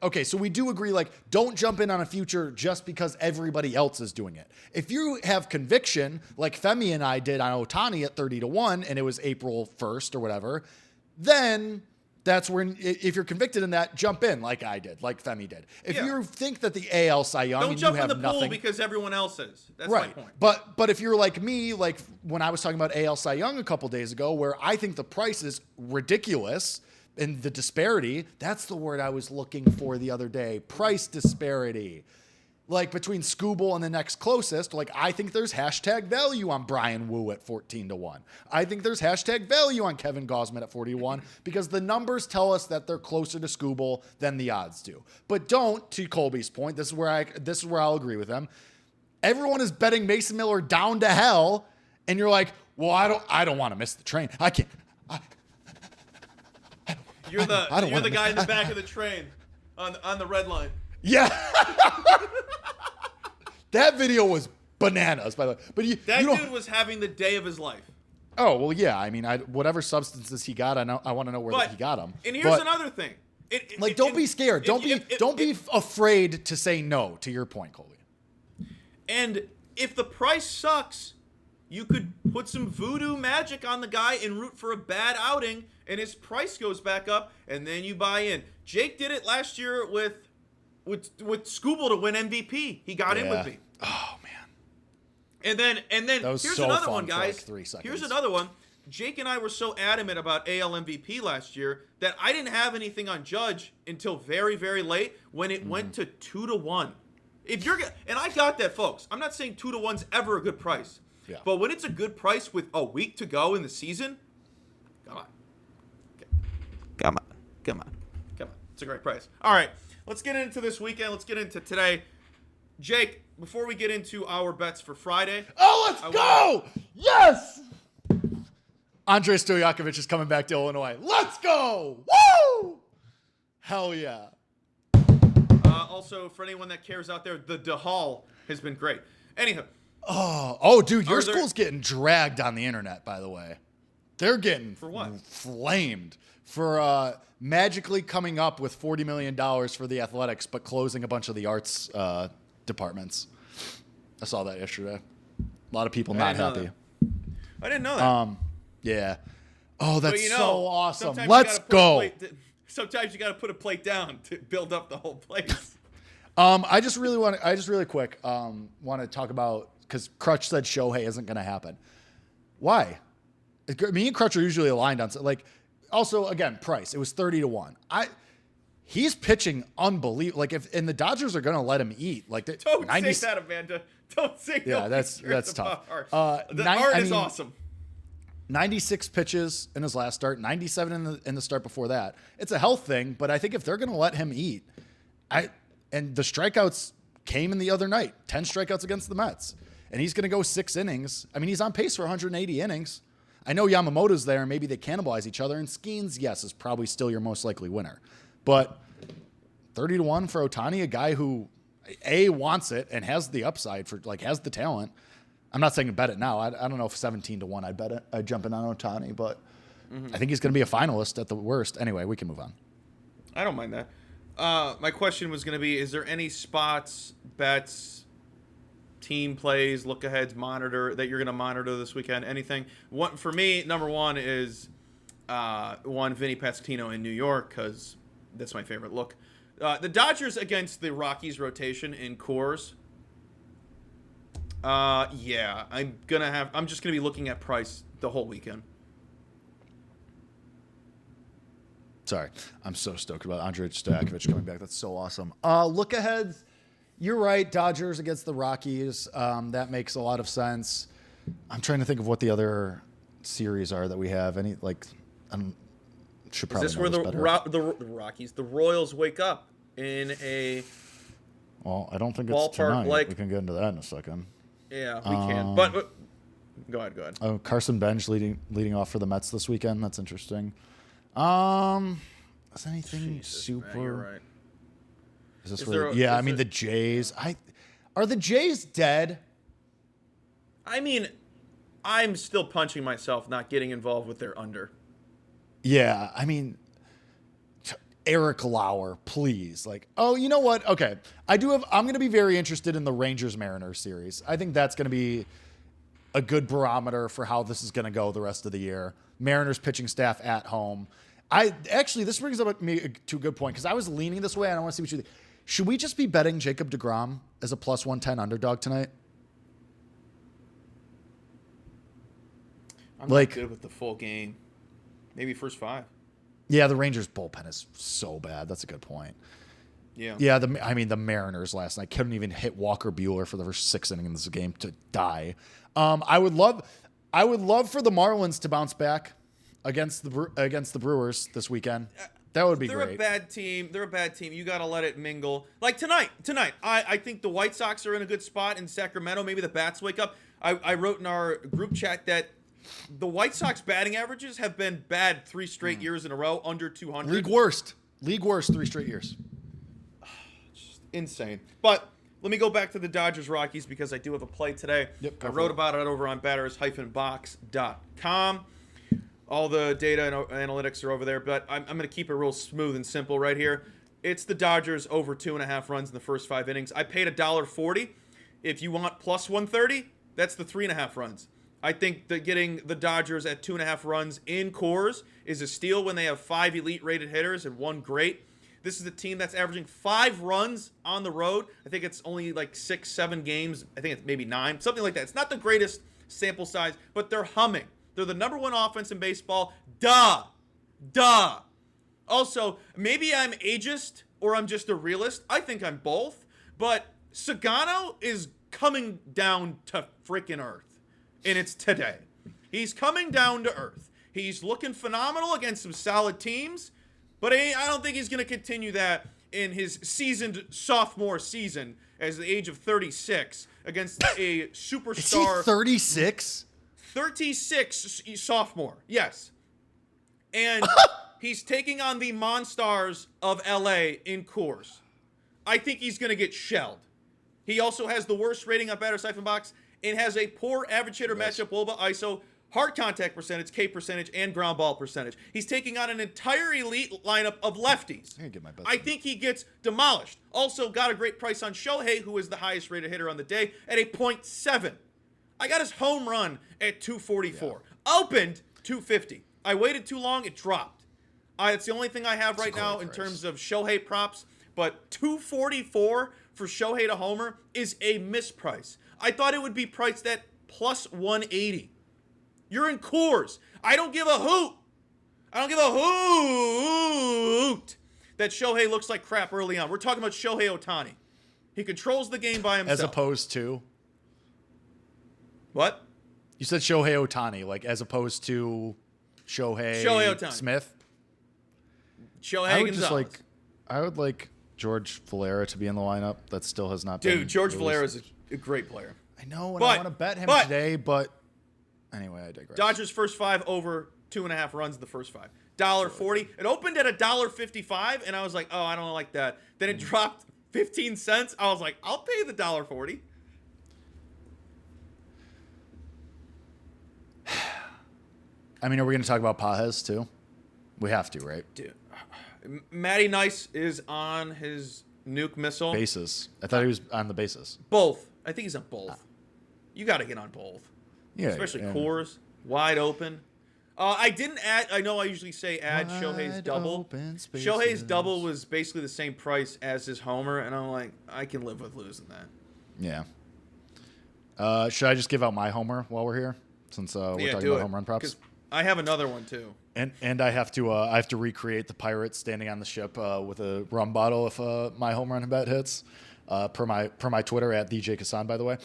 okay, so we do agree, like, don't jump in on a future just because everybody else is doing it. If you have conviction, like Femi and I did on Ohtani at 30-1, and it was April 1st or whatever, then that's when, if you're convicted in that, jump in like I did, like Femi did. If you think that the AL Cy Young, don't jump you have in the pool nothing, because everyone else is. That's right. my point. But if you're like me, like when I was talking about AL Cy Young a couple days ago, where I think the price is ridiculous, and the disparity, that's the word I was looking for the other day. Price disparity. Like between Scooble and the next closest, like I think there's hashtag value on Brian Wu at 14-1. I think there's hashtag value on Kevin Gausman at 40-1 because the numbers tell us that they're closer to Scooble than the odds do. But don't, to Colby's point, this is where I'll agree with him. Everyone is betting Mason Miller down to hell, and you're like, well, I don't want to miss the train. I can't. You're the guy in the back of the train on the red line. Yeah. That video was bananas, by the way. But dude was having the day of his life. Oh, well, yeah. I mean, whatever substances he got, I want to know where he got them. And here's another thing. Don't be scared. Don't be afraid to say no, to your point, Colby. And if the price sucks, you could put some voodoo magic on the guy and root for a bad outing, and his price goes back up, and then you buy in. Jake did it last year with Scooble to win MVP. He got in with me. Oh man. And then here's so another one, guys. Like 3 seconds. Here's another one. Jake and I were so adamant about AL MVP last year that I didn't have anything on Judge until very, very late when it went to 2-1. And I got that, folks. I'm not saying 2-1's ever a good price. Yeah. But when it's a good price with a week to go in the season, come on. It's a great price. All right, let's get into this weekend. Let's get into today. Jake, before we get into our bets for Friday. Oh, let's go! Yes! Andrei Stojakovic is coming back to Illinois. Let's go! Woo! Hell yeah. Also, for anyone that cares out there, the DeHall has been great. Anyhow. Oh, dude, your school's getting dragged on the internet, by the way. They're getting for what? Flamed for magically coming up with $40 million for the athletics, but closing a bunch of the arts departments. I saw that yesterday. A lot of people not happy. I didn't know that. Yeah. Oh, that's so awesome. Sometimes Let's go. Sometimes you got to put a plate down to build up the whole place. I just really quick want to talk about, because Crutch said Shohei isn't going to happen. Why? Me and Crutch are usually aligned on, like, also again, price. It was 30-1. He's pitching unbelievable. Like, and the Dodgers are going to let him eat. Like, don't say that, Amanda. Don't say yeah. That's tough. The art is awesome. 96 pitches in his last start, 97 in the start before that. It's a health thing, but I think if they're going to let him eat, and the strikeouts came in the other night, 10 strikeouts against the Mets, and he's going to go 6 innings. I mean, he's on pace for 180 innings. I know Yamamoto's there, and maybe they cannibalize each other, and Skeens, yes, is probably still your most likely winner. But 30-1 for Ohtani, a guy who wants it and has the upside for, like, has the talent. I'm not saying to bet it now. I don't know if 17-1 I'd bet it. I'd jump in on Ohtani, but I think he's going to be a finalist at the worst. Anyway, we can move on. I don't mind that. My question was going to be, is there any spots, bets, team plays, look-aheads, monitor that you're going to monitor this weekend? Anything? For me, number one is Vinny Pasquantino in New York, because that's my favorite look. The Dodgers against the Rockies rotation in Coors. Yeah, I'm just gonna be looking at price the whole weekend. Sorry, I'm so stoked about Andrei Stojakovic coming back. That's so awesome. Look aheads. You're right. Dodgers against the Rockies. That makes a lot of sense. I'm trying to think of what the other series are that we have. Any should probably. Is this where the Rockies, the Royals wake up in a? Well, I don't think it's tonight. We can get into that in a second. Yeah, we can. But go ahead. Oh, Carson Bench leading off for the Mets this weekend. That's interesting. Is anything super? Man, you're right. Is this the Jays. Are the Jays dead? I mean, I'm still punching myself not getting involved with their under. Yeah, I mean, Eric Lauer, please. Like, oh, you know what? Okay. I'm going to be very interested in the Rangers-Mariners series. I think that's going to be a good barometer for how this is going to go the rest of the year. Mariners pitching staff at home. This brings up me to a good point, because I was leaning this way and I want to see what you think. Should we just be betting Jacob deGrom as a plus 110 underdog tonight? I'm not good with the full game. Maybe first 5. Yeah, the Rangers bullpen is so bad. That's a good point. Yeah. The Mariners last night couldn't even hit Walker Buehler for the first 6 innings of this game to die. I would love for the Marlins to bounce back against the Brewers this weekend. That would be great. They're a bad team. You got to let it mingle. Like tonight, I think the White Sox are in a good spot in Sacramento. Maybe the bats wake up. I wrote in our group chat that the White Sox batting averages have been bad 3 straight years in a row, under 200. League worst 3 straight years. Just insane. But let me go back to the Dodgers-Rockies, because I do have a play today. Yep, I wrote about it over on batters-box.com. All the data and analytics are over there, but I'm going to keep it real smooth and simple right here. It's the Dodgers over 2.5 runs in the first 5 innings. I paid $1.40. If you want plus 130, that's the 3.5 runs. I think that getting the Dodgers at 2.5 runs in Coors is a steal when they have 5 elite rated hitters and 1 great. This is a team that's averaging 5 runs on the road. I think it's only like 6-7 games. I think it's maybe 9, something like that. It's not the greatest sample size, but they're humming. They're the number 1 offense in baseball. Duh. Also, maybe I'm ageist or I'm just a realist. I think I'm both. But Sagano is coming down to freaking earth. And it's today. He's coming down to earth. He's looking phenomenal against some solid teams, but I don't think he's going to continue that in his seasoned sophomore season at the age of 36 against a superstar. Is he 36? 36 sophomore, yes. And he's taking on the Monstars of LA in Coors. I think he's going to get shelled. He also has the worst rating on Batter Siphon Box and has a poor average hitter matchup, WOBA, ISO, hard contact percentage, K percentage, and ground ball percentage. He's taking on an entire elite lineup of lefties. I think he gets demolished. Also got a great price on Shohei, who is the highest rated hitter on the day, at a .7. I got his home run at 244. Yeah. Opened 250. I waited too long. It dropped. It's the only thing I have right now in terms of Shohei props. But 244 for Shohei to homer is a misprice. I thought it would be priced at plus 180. You're in Coors. I don't give a hoot. I don't give a hoot that Shohei looks like crap early on. We're talking about Shohei Ohtani. He controls the game by himself. As opposed to? What? You said Shohei Ohtani, like as opposed to Shohei Ohtani. Smith? Shohei Gonzalez. I would like George Valera to be in the lineup. That still has not been. Dude, George Valera is a great player. I know, and I want to bet him today, but anyway, I digress. Dodgers first 5 over 2.5 runs in the first 5. $1.40. It opened at $1.55, and I was like, oh, I don't like that. Then it dropped 15 cents. I was like, I'll pay the $1.40. I mean, are we going to talk about Pajes too? We have to, right? Dude. Matty Nice is on his nuke missile. Bases. I thought he was on the bases. Both. I think he's on both. You got to get on both. Yeah. Especially Coors. Wide open. I didn't add. I know I usually say add Shohei's double. Shohei's double was basically the same price as his homer, and I'm like, I can live with losing that. Yeah. Should I just give out my homer while we're here? Since we're talking about home run props? I have another one too. And I have to recreate the Pirates standing on the ship with a rum bottle if my home run bet hits. Per my Twitter at DJ Kassan, by the way.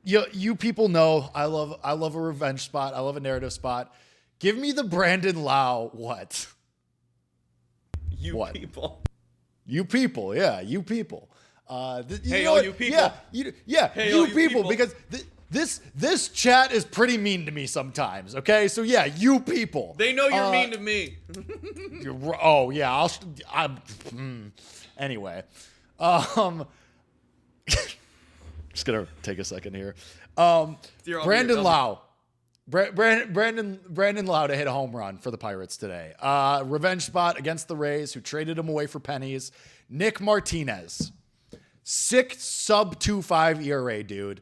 You people know I love a revenge spot. I love a narrative spot. Give me the Brandon Lau what? You people. You people, yeah, you people. Hey, all you people. Yeah, hey, you people, because this chat is pretty mean to me sometimes. Okay, so yeah, you people. They know you're mean to me. Oh yeah, anyway, just gonna take a second here. Brandon Lau. Brandon Lau to hit a home run for the Pirates today. Revenge spot against the Rays, who traded him away for pennies. Nick Martinez, 6 sub 2.5 ERA, dude.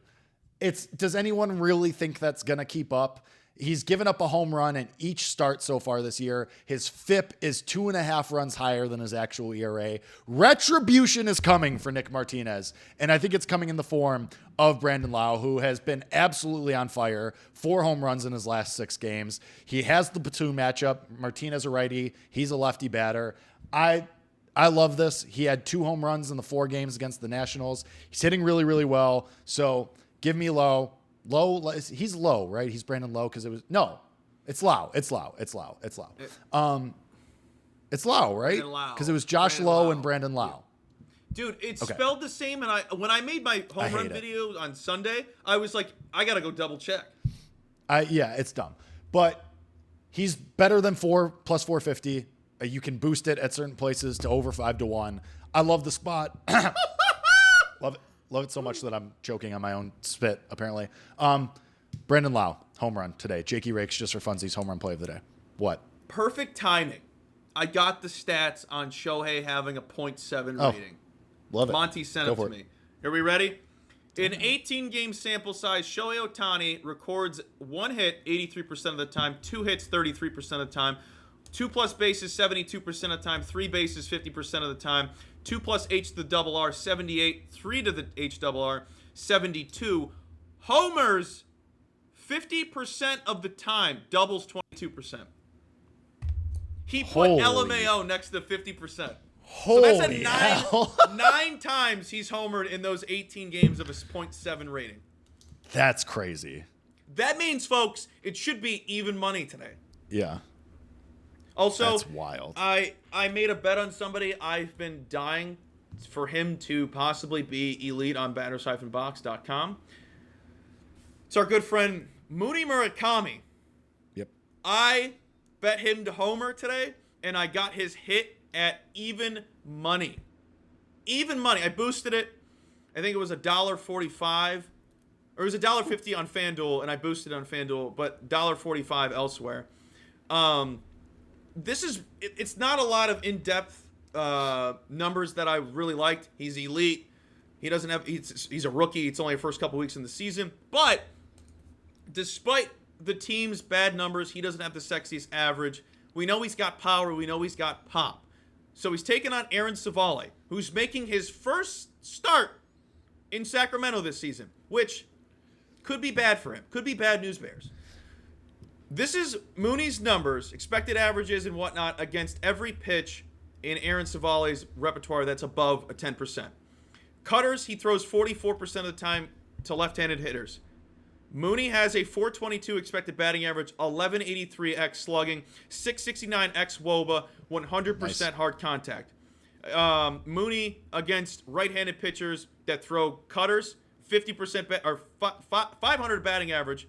Does anyone really think that's gonna keep up? He's given up a home run in each start so far this year. His FIP is 2.5 runs higher than his actual ERA. Retribution is coming for Nick Martinez, and I think it's coming in the form of Brandon Lau, who has been absolutely on fire. 4 home runs in his last 6 games. He has the platoon matchup. Martinez a righty. He's a lefty batter. I love this. He had 2 home runs in the 4 games against the Nationals. He's hitting really, really well. So give me Low. He's Low, right? He's Brandon Low because it's Lau. It's Lau, right? Because it was Josh Lowe and Brandon Lau. Dude, it's spelled the same, and when I made my home run video on Sunday, I was like, I gotta go double check. Yeah, it's dumb, but he's better than 4 plus 450. You can boost it at certain places to over 5-1. I love the spot. Love it so much that I'm choking on my own spit, apparently. Brandon Lau, home run today. Jakey Rakes, just for funsies, home run play of the day. What? Perfect timing. I got the stats on Shohei having a .7 rating. Love it. Monty sent it to me. Are we ready? In 18-game sample size, Shohei Ohtani records 1 hit 83% of the time, 2 hits 33% of the time, 2 plus bases 72% of the time, 3 bases 50% of the time, 2 plus H to the double R 78, 3 to the H double R 72, homers 50% of the time, doubles 22%. He put LMAO next to 50%. So that's a 9 times he's homered in those 18 games of a .7 rating. That's crazy. That means, folks, it should be even money today. Yeah. Also, that's wild. I made a bet on somebody. I've been dying for him to possibly be elite on batters-box.com. It's our good friend Mooney Murakami. Yep. I bet him to homer today, and I got his hit at even money. Even money. I boosted it. I think it was $1.45. Or it was $1.50 on FanDuel, and I boosted it on FanDuel, but $1.45 elsewhere. It's not a lot of in-depth numbers that I really liked. He's elite. He's a rookie. It's only the first couple weeks in the season. But despite the team's bad numbers, he doesn't have the sexiest average. We know he's got power. We know he's got pop. So he's taking on Aaron Savale, who's making his first start in Sacramento this season, which could be bad for him. Could be bad news bears. This is Mooney's numbers, expected averages and whatnot, against every pitch in Aaron Savale's repertoire that's above a 10%. Cutters, he throws 44% of the time to left-handed hitters. Mooney has a 422 expected batting average, 1183 x slugging, 669 x WOBA, 100% nice. Hard contact. Mooney against right-handed pitchers that throw cutters, 50% or 500 batting average,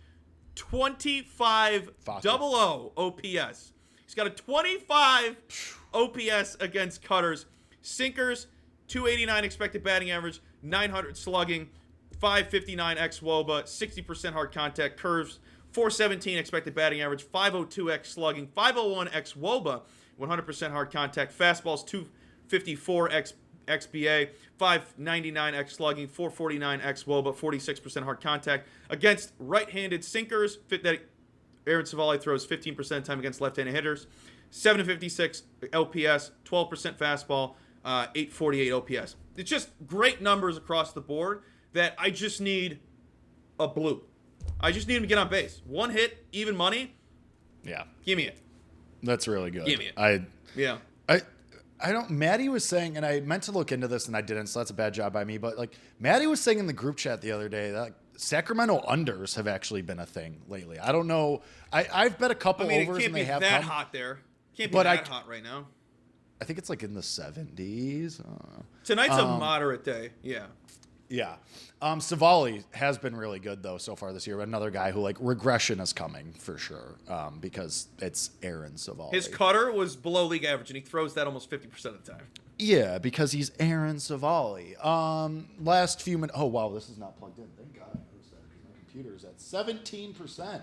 25 00 OPS. He's got a 25 OPS against cutters. Sinkers, 289 expected batting average, 900 slugging, 559 x WOBA, 60% hard contact. Curves, 417 expected batting average, 502 x slugging, 501 x WOBA, 100% hard contact. Fastballs, 254 x XBA, 599 x slugging, 449 x WOBA, 46% hard contact. Against right-handed sinkers, that Aaron Savale throws 15% of the time against left-handed hitters. 756 LPS, 12% fastball, 848 OPS. It's just great numbers across the board that I just need a blue. I just need him to get on base. One hit, even money. Yeah. Give me it. That's really good. Give me it. I don't. Maddie was saying, and I meant to look into this and I didn't, so that's a bad job by me. But like Maddie was saying in the group chat the other day that Sacramento unders have actually been a thing lately. I don't know. I've bet a couple overs and they have can't be that come. hot there. Can't be that hot right now. I think it's like in the 70s. Tonight's a moderate day. Yeah. Yeah. Savale has been really good, though, so far this year. Another guy who, like, regression is coming for sure because it's Aaron Savale. His cutter was below league average, and he throws that almost 50% of the time. Yeah, because he's Aaron Savale. Last few minutes. Oh, wow, this is not plugged in. Thank God I noticed that because my computer is at 17%.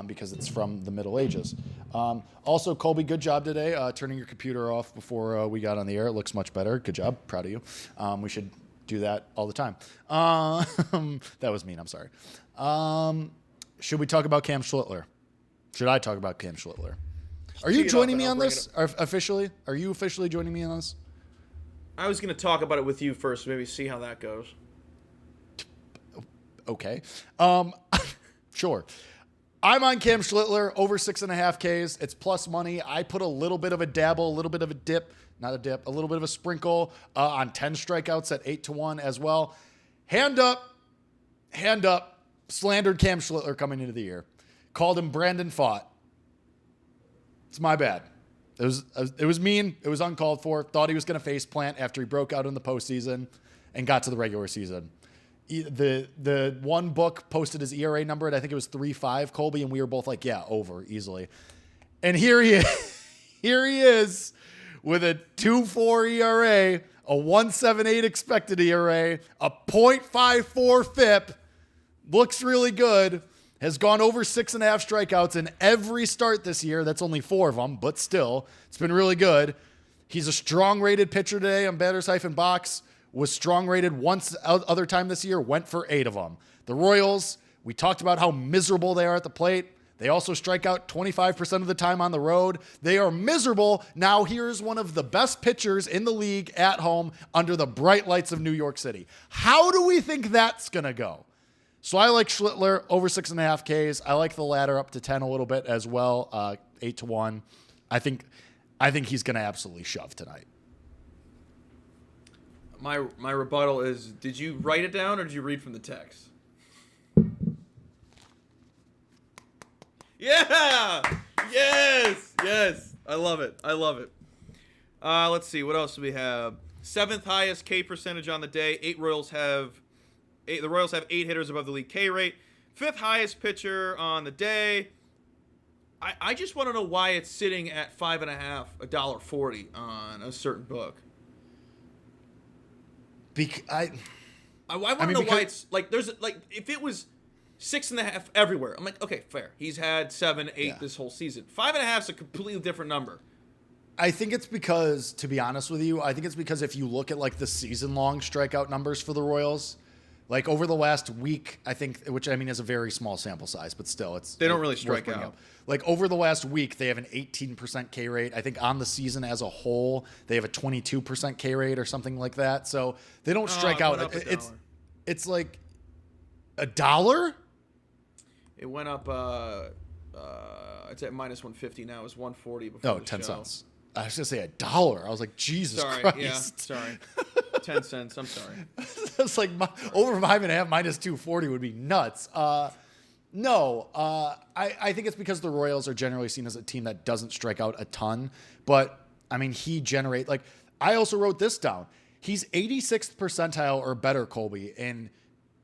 Because it's from the Middle Ages. Also, Colby, good job today turning your computer off before we got on the air. It looks much better. Good job. Proud of you. We should do that all the time. That was mean. I'm sorry. Should we talk about Cam Schlittler? Should I talk about Cam Schlittler? Are you joining me on this officially? Are you officially joining me on this? I was going to talk about it with you first, maybe see how that goes. Okay. Sure. I'm on Cam Schlittler, over 6.5 Ks. It's plus money. I put a little bit of a dabble, a little bit of a dip, not a dip, a little bit of a sprinkle on 10 strikeouts at 8-1 as well. Hand up, slandered Cam Schlittler coming into the year. Called him Brandon Pfaadt. It's my bad. It was mean. It was uncalled for. Thought he was going to face plant after he broke out in the postseason and got to the regular season. The one book posted his ERA number, and I think it was 3.5, Colby, and we were both like, yeah, over easily. And here he is. Here he is with a 2.4 ERA, a 1.78 expected ERA, a 0.54 FIP. Looks really good. Has gone over 6.5 strikeouts in every start this year. That's only 4 of them, but still, it's been really good. He's a strong rated pitcher today on Batters-Box. Was strong rated once other time this year, went for 8 of them. The Royals, we talked about how miserable they are at the plate. They also strike out 25% of the time on the road. They are miserable. Now here's one of the best pitchers in the league at home under the bright lights of New York City. How do we think that's going to go? So I like Schlittler over 6.5 Ks. I like the ladder up to 10 a little bit as well, 8-1. I think he's going to absolutely shove tonight. My rebuttal is, did you write it down or did you read from the text? Yeah! Yes! I love it. Let's see, what else do we have? 7th highest K percentage on the day. The Royals have 8 hitters above the league K rate. 5th highest pitcher on the day. I just want to know why it's sitting at $5.50, $1.40 on a certain book. I want to know why it's like there's like if it was 6.5 everywhere. I'm like, okay, fair. He's had 7, 8 this whole season. 5.5 is a completely different number. I think it's because, to be honest with you, if you look at like the season-long strikeout numbers for the Royals, like over the last week, I think, which I mean is a very small sample size, but still, they don't really strike out. Like over the last week, they have an 18% K rate. I think on the season as a whole, they have a 22% K rate or something like that. So they don't strike out. It's like $1. It went up. It's at -150 now. It was 140 before. Oh, 10 cents. I was gonna say $1. I was like, Jesus Christ. Yeah, sorry. 10 cents. I'm sorry. It's like over 5.5 minus 240 would be nuts. No, I think it's because the Royals are generally seen as a team that doesn't strike out a ton. But I mean, I also wrote this down. He's 86th percentile or better, Colby, in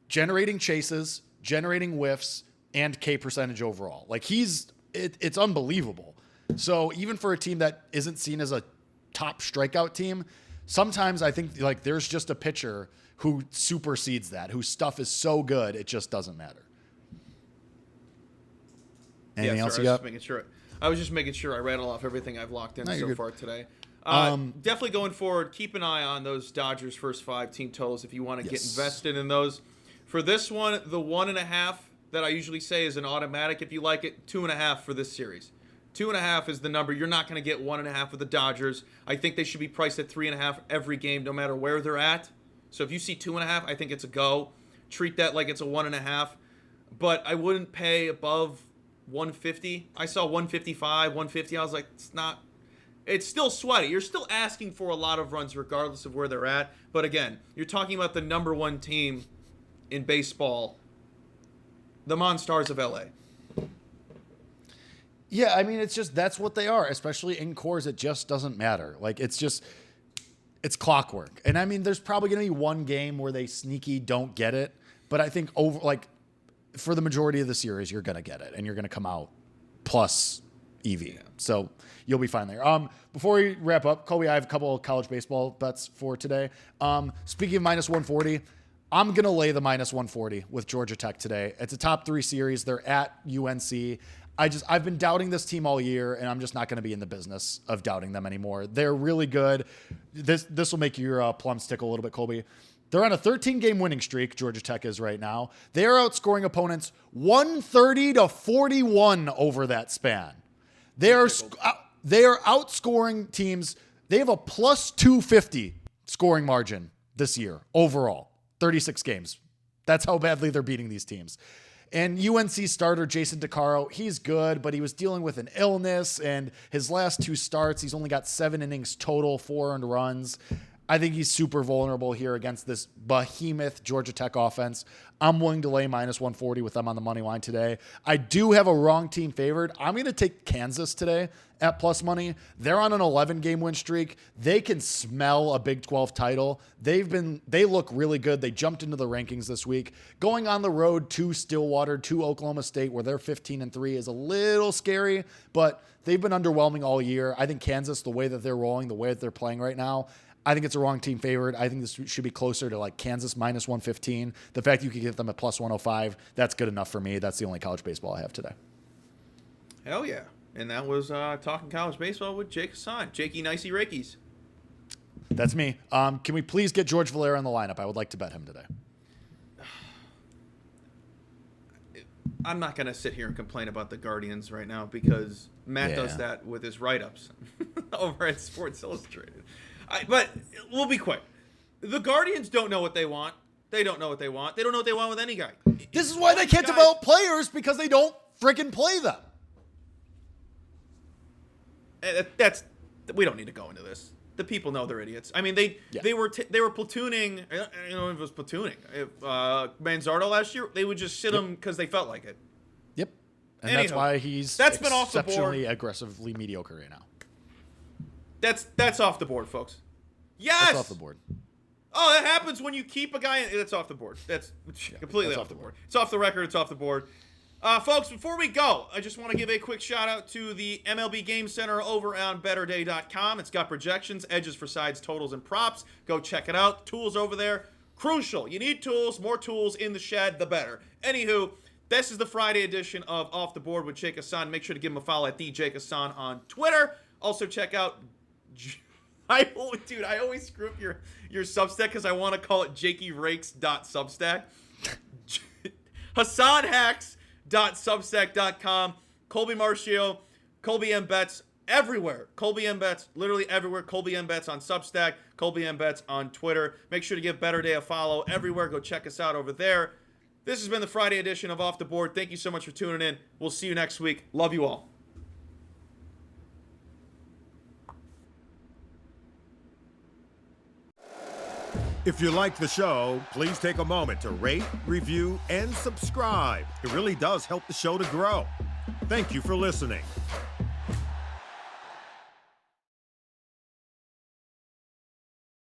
generating chases, generating whiffs, and K percentage overall. Like it's unbelievable. So even for a team that isn't seen as a top strikeout team, sometimes I think like there's just a pitcher who supersedes that, whose stuff is so good it just doesn't matter. Anything else you got? I was just making sure I rattle off everything I've locked in so far today. Definitely going forward, keep an eye on those Dodgers first 5 team totals if you want to get invested in those. For this one, the 1.5 that I usually say is an automatic. If you like it, 2.5 for this series. 2.5 is the number. You're not going to get 1.5 with the Dodgers. I think they should be priced at 3.5 every game, no matter where they're at. So if you see 2.5, I think it's a go. Treat that like it's a 1.5. But I wouldn't pay above 150. I saw 155, 150. I was like, it's still sweaty. You're still asking for a lot of runs regardless of where they're at. But again, you're talking about the number 1 team in baseball, the Monstars of LA. Yeah, I mean, it's just that's what they are, especially in cores. It just doesn't matter. Like, it's clockwork. And I mean, there's probably going to be one game where they sneaky don't get it. But I think for the majority of the series, you're going to get it. And you're going to come out plus EV. Yeah. So you'll be fine there. Before we wrap up, Colby, I have a couple of college baseball bets for today. Speaking of -140, I'm going to lay the -140 with Georgia Tech today. It's a top 3 series. They're at UNC. I've been doubting this team all year, and I'm just not going to be in the business of doubting them anymore. They're really good. This will make your plums tickle a little bit, Colby. They're on a 13-game winning streak, Georgia Tech is right now. They are outscoring opponents 130-41 over that span. They are outscoring teams. They have a plus 250 scoring margin this year overall. 36 games. That's how badly they're beating these teams. And UNC starter Jason DeCaro, he's good, but he was dealing with an illness, and his last 2 starts, he's only got 7 innings total, 4 earned runs. I think he's super vulnerable here against this behemoth Georgia Tech offense. I'm willing to lay -140 with them on the money line today. I do have a wrong team favored. I'm going to take Kansas today at plus money. They're on an 11-game win streak. They can smell a Big 12 title. They look really good. They jumped into the rankings this week. Going on the road to Stillwater, to Oklahoma State, where they're 15-3 is a little scary, but they've been underwhelming all year. I think Kansas, the way that they're rolling, the way that they're playing right now, I think it's a wrong team favorite. I think this should be closer to like Kansas -115. The fact you could get them at plus 105, that's good enough for me. That's the only college baseball I have today. Hell yeah. And that was Talking College Baseball with Jake Hassan. Jakey Nicey Rakies. That's me. Can we please get George Valera in the lineup? I would like to bet him today. I'm not going to sit here and complain about the Guardians right now because Matt does that with his write-ups over at Sports Illustrated. But we'll be quick. The Guardians don't know what they want. They don't know what they want. They don't know what they want with any guy. This is why they can't develop players, because they don't freaking play them. We don't need to go into this. The people know they're idiots. I mean, they were platooning. If it was platooning. Manzardo last year, they would just sit him because they felt like it. Yep. And that's why he's been off the board. Exceptionally aggressively mediocre right now. That's off the board, folks. Yes. That's off the board. Oh, that happens when you keep a guy. That's off the board. That's completely off the board. It's off the record. It's off the board. Folks, before we go, I just want to give a quick shout out to the MLB Game Center over on betterday.com. It's got projections, edges for sides, totals, and props. Go check it out. Tools over there. Crucial. You need tools. More tools in the shed, the better. Anywho, this is the Friday edition of Off the Board with Jake Hassan. Make sure to give him a follow at @JakeHassan on Twitter. Also check out... I always screw up your Substack because I want to call it jakeyrakes.substack. HassanHacks.substack.com. Colby Marcio, Colby M. Betts, everywhere. Colby M. Betts, literally everywhere. Colby M. Betts on Substack, Colby M. Betts on Twitter. Make sure to give Better Day a follow everywhere. Go check us out over there. This has been the Friday edition of Off the Board. Thank you so much for tuning in. We'll see you next week. Love you all. If you like the show, please take a moment to rate, review, and subscribe. It really does help the show to grow. Thank you for listening.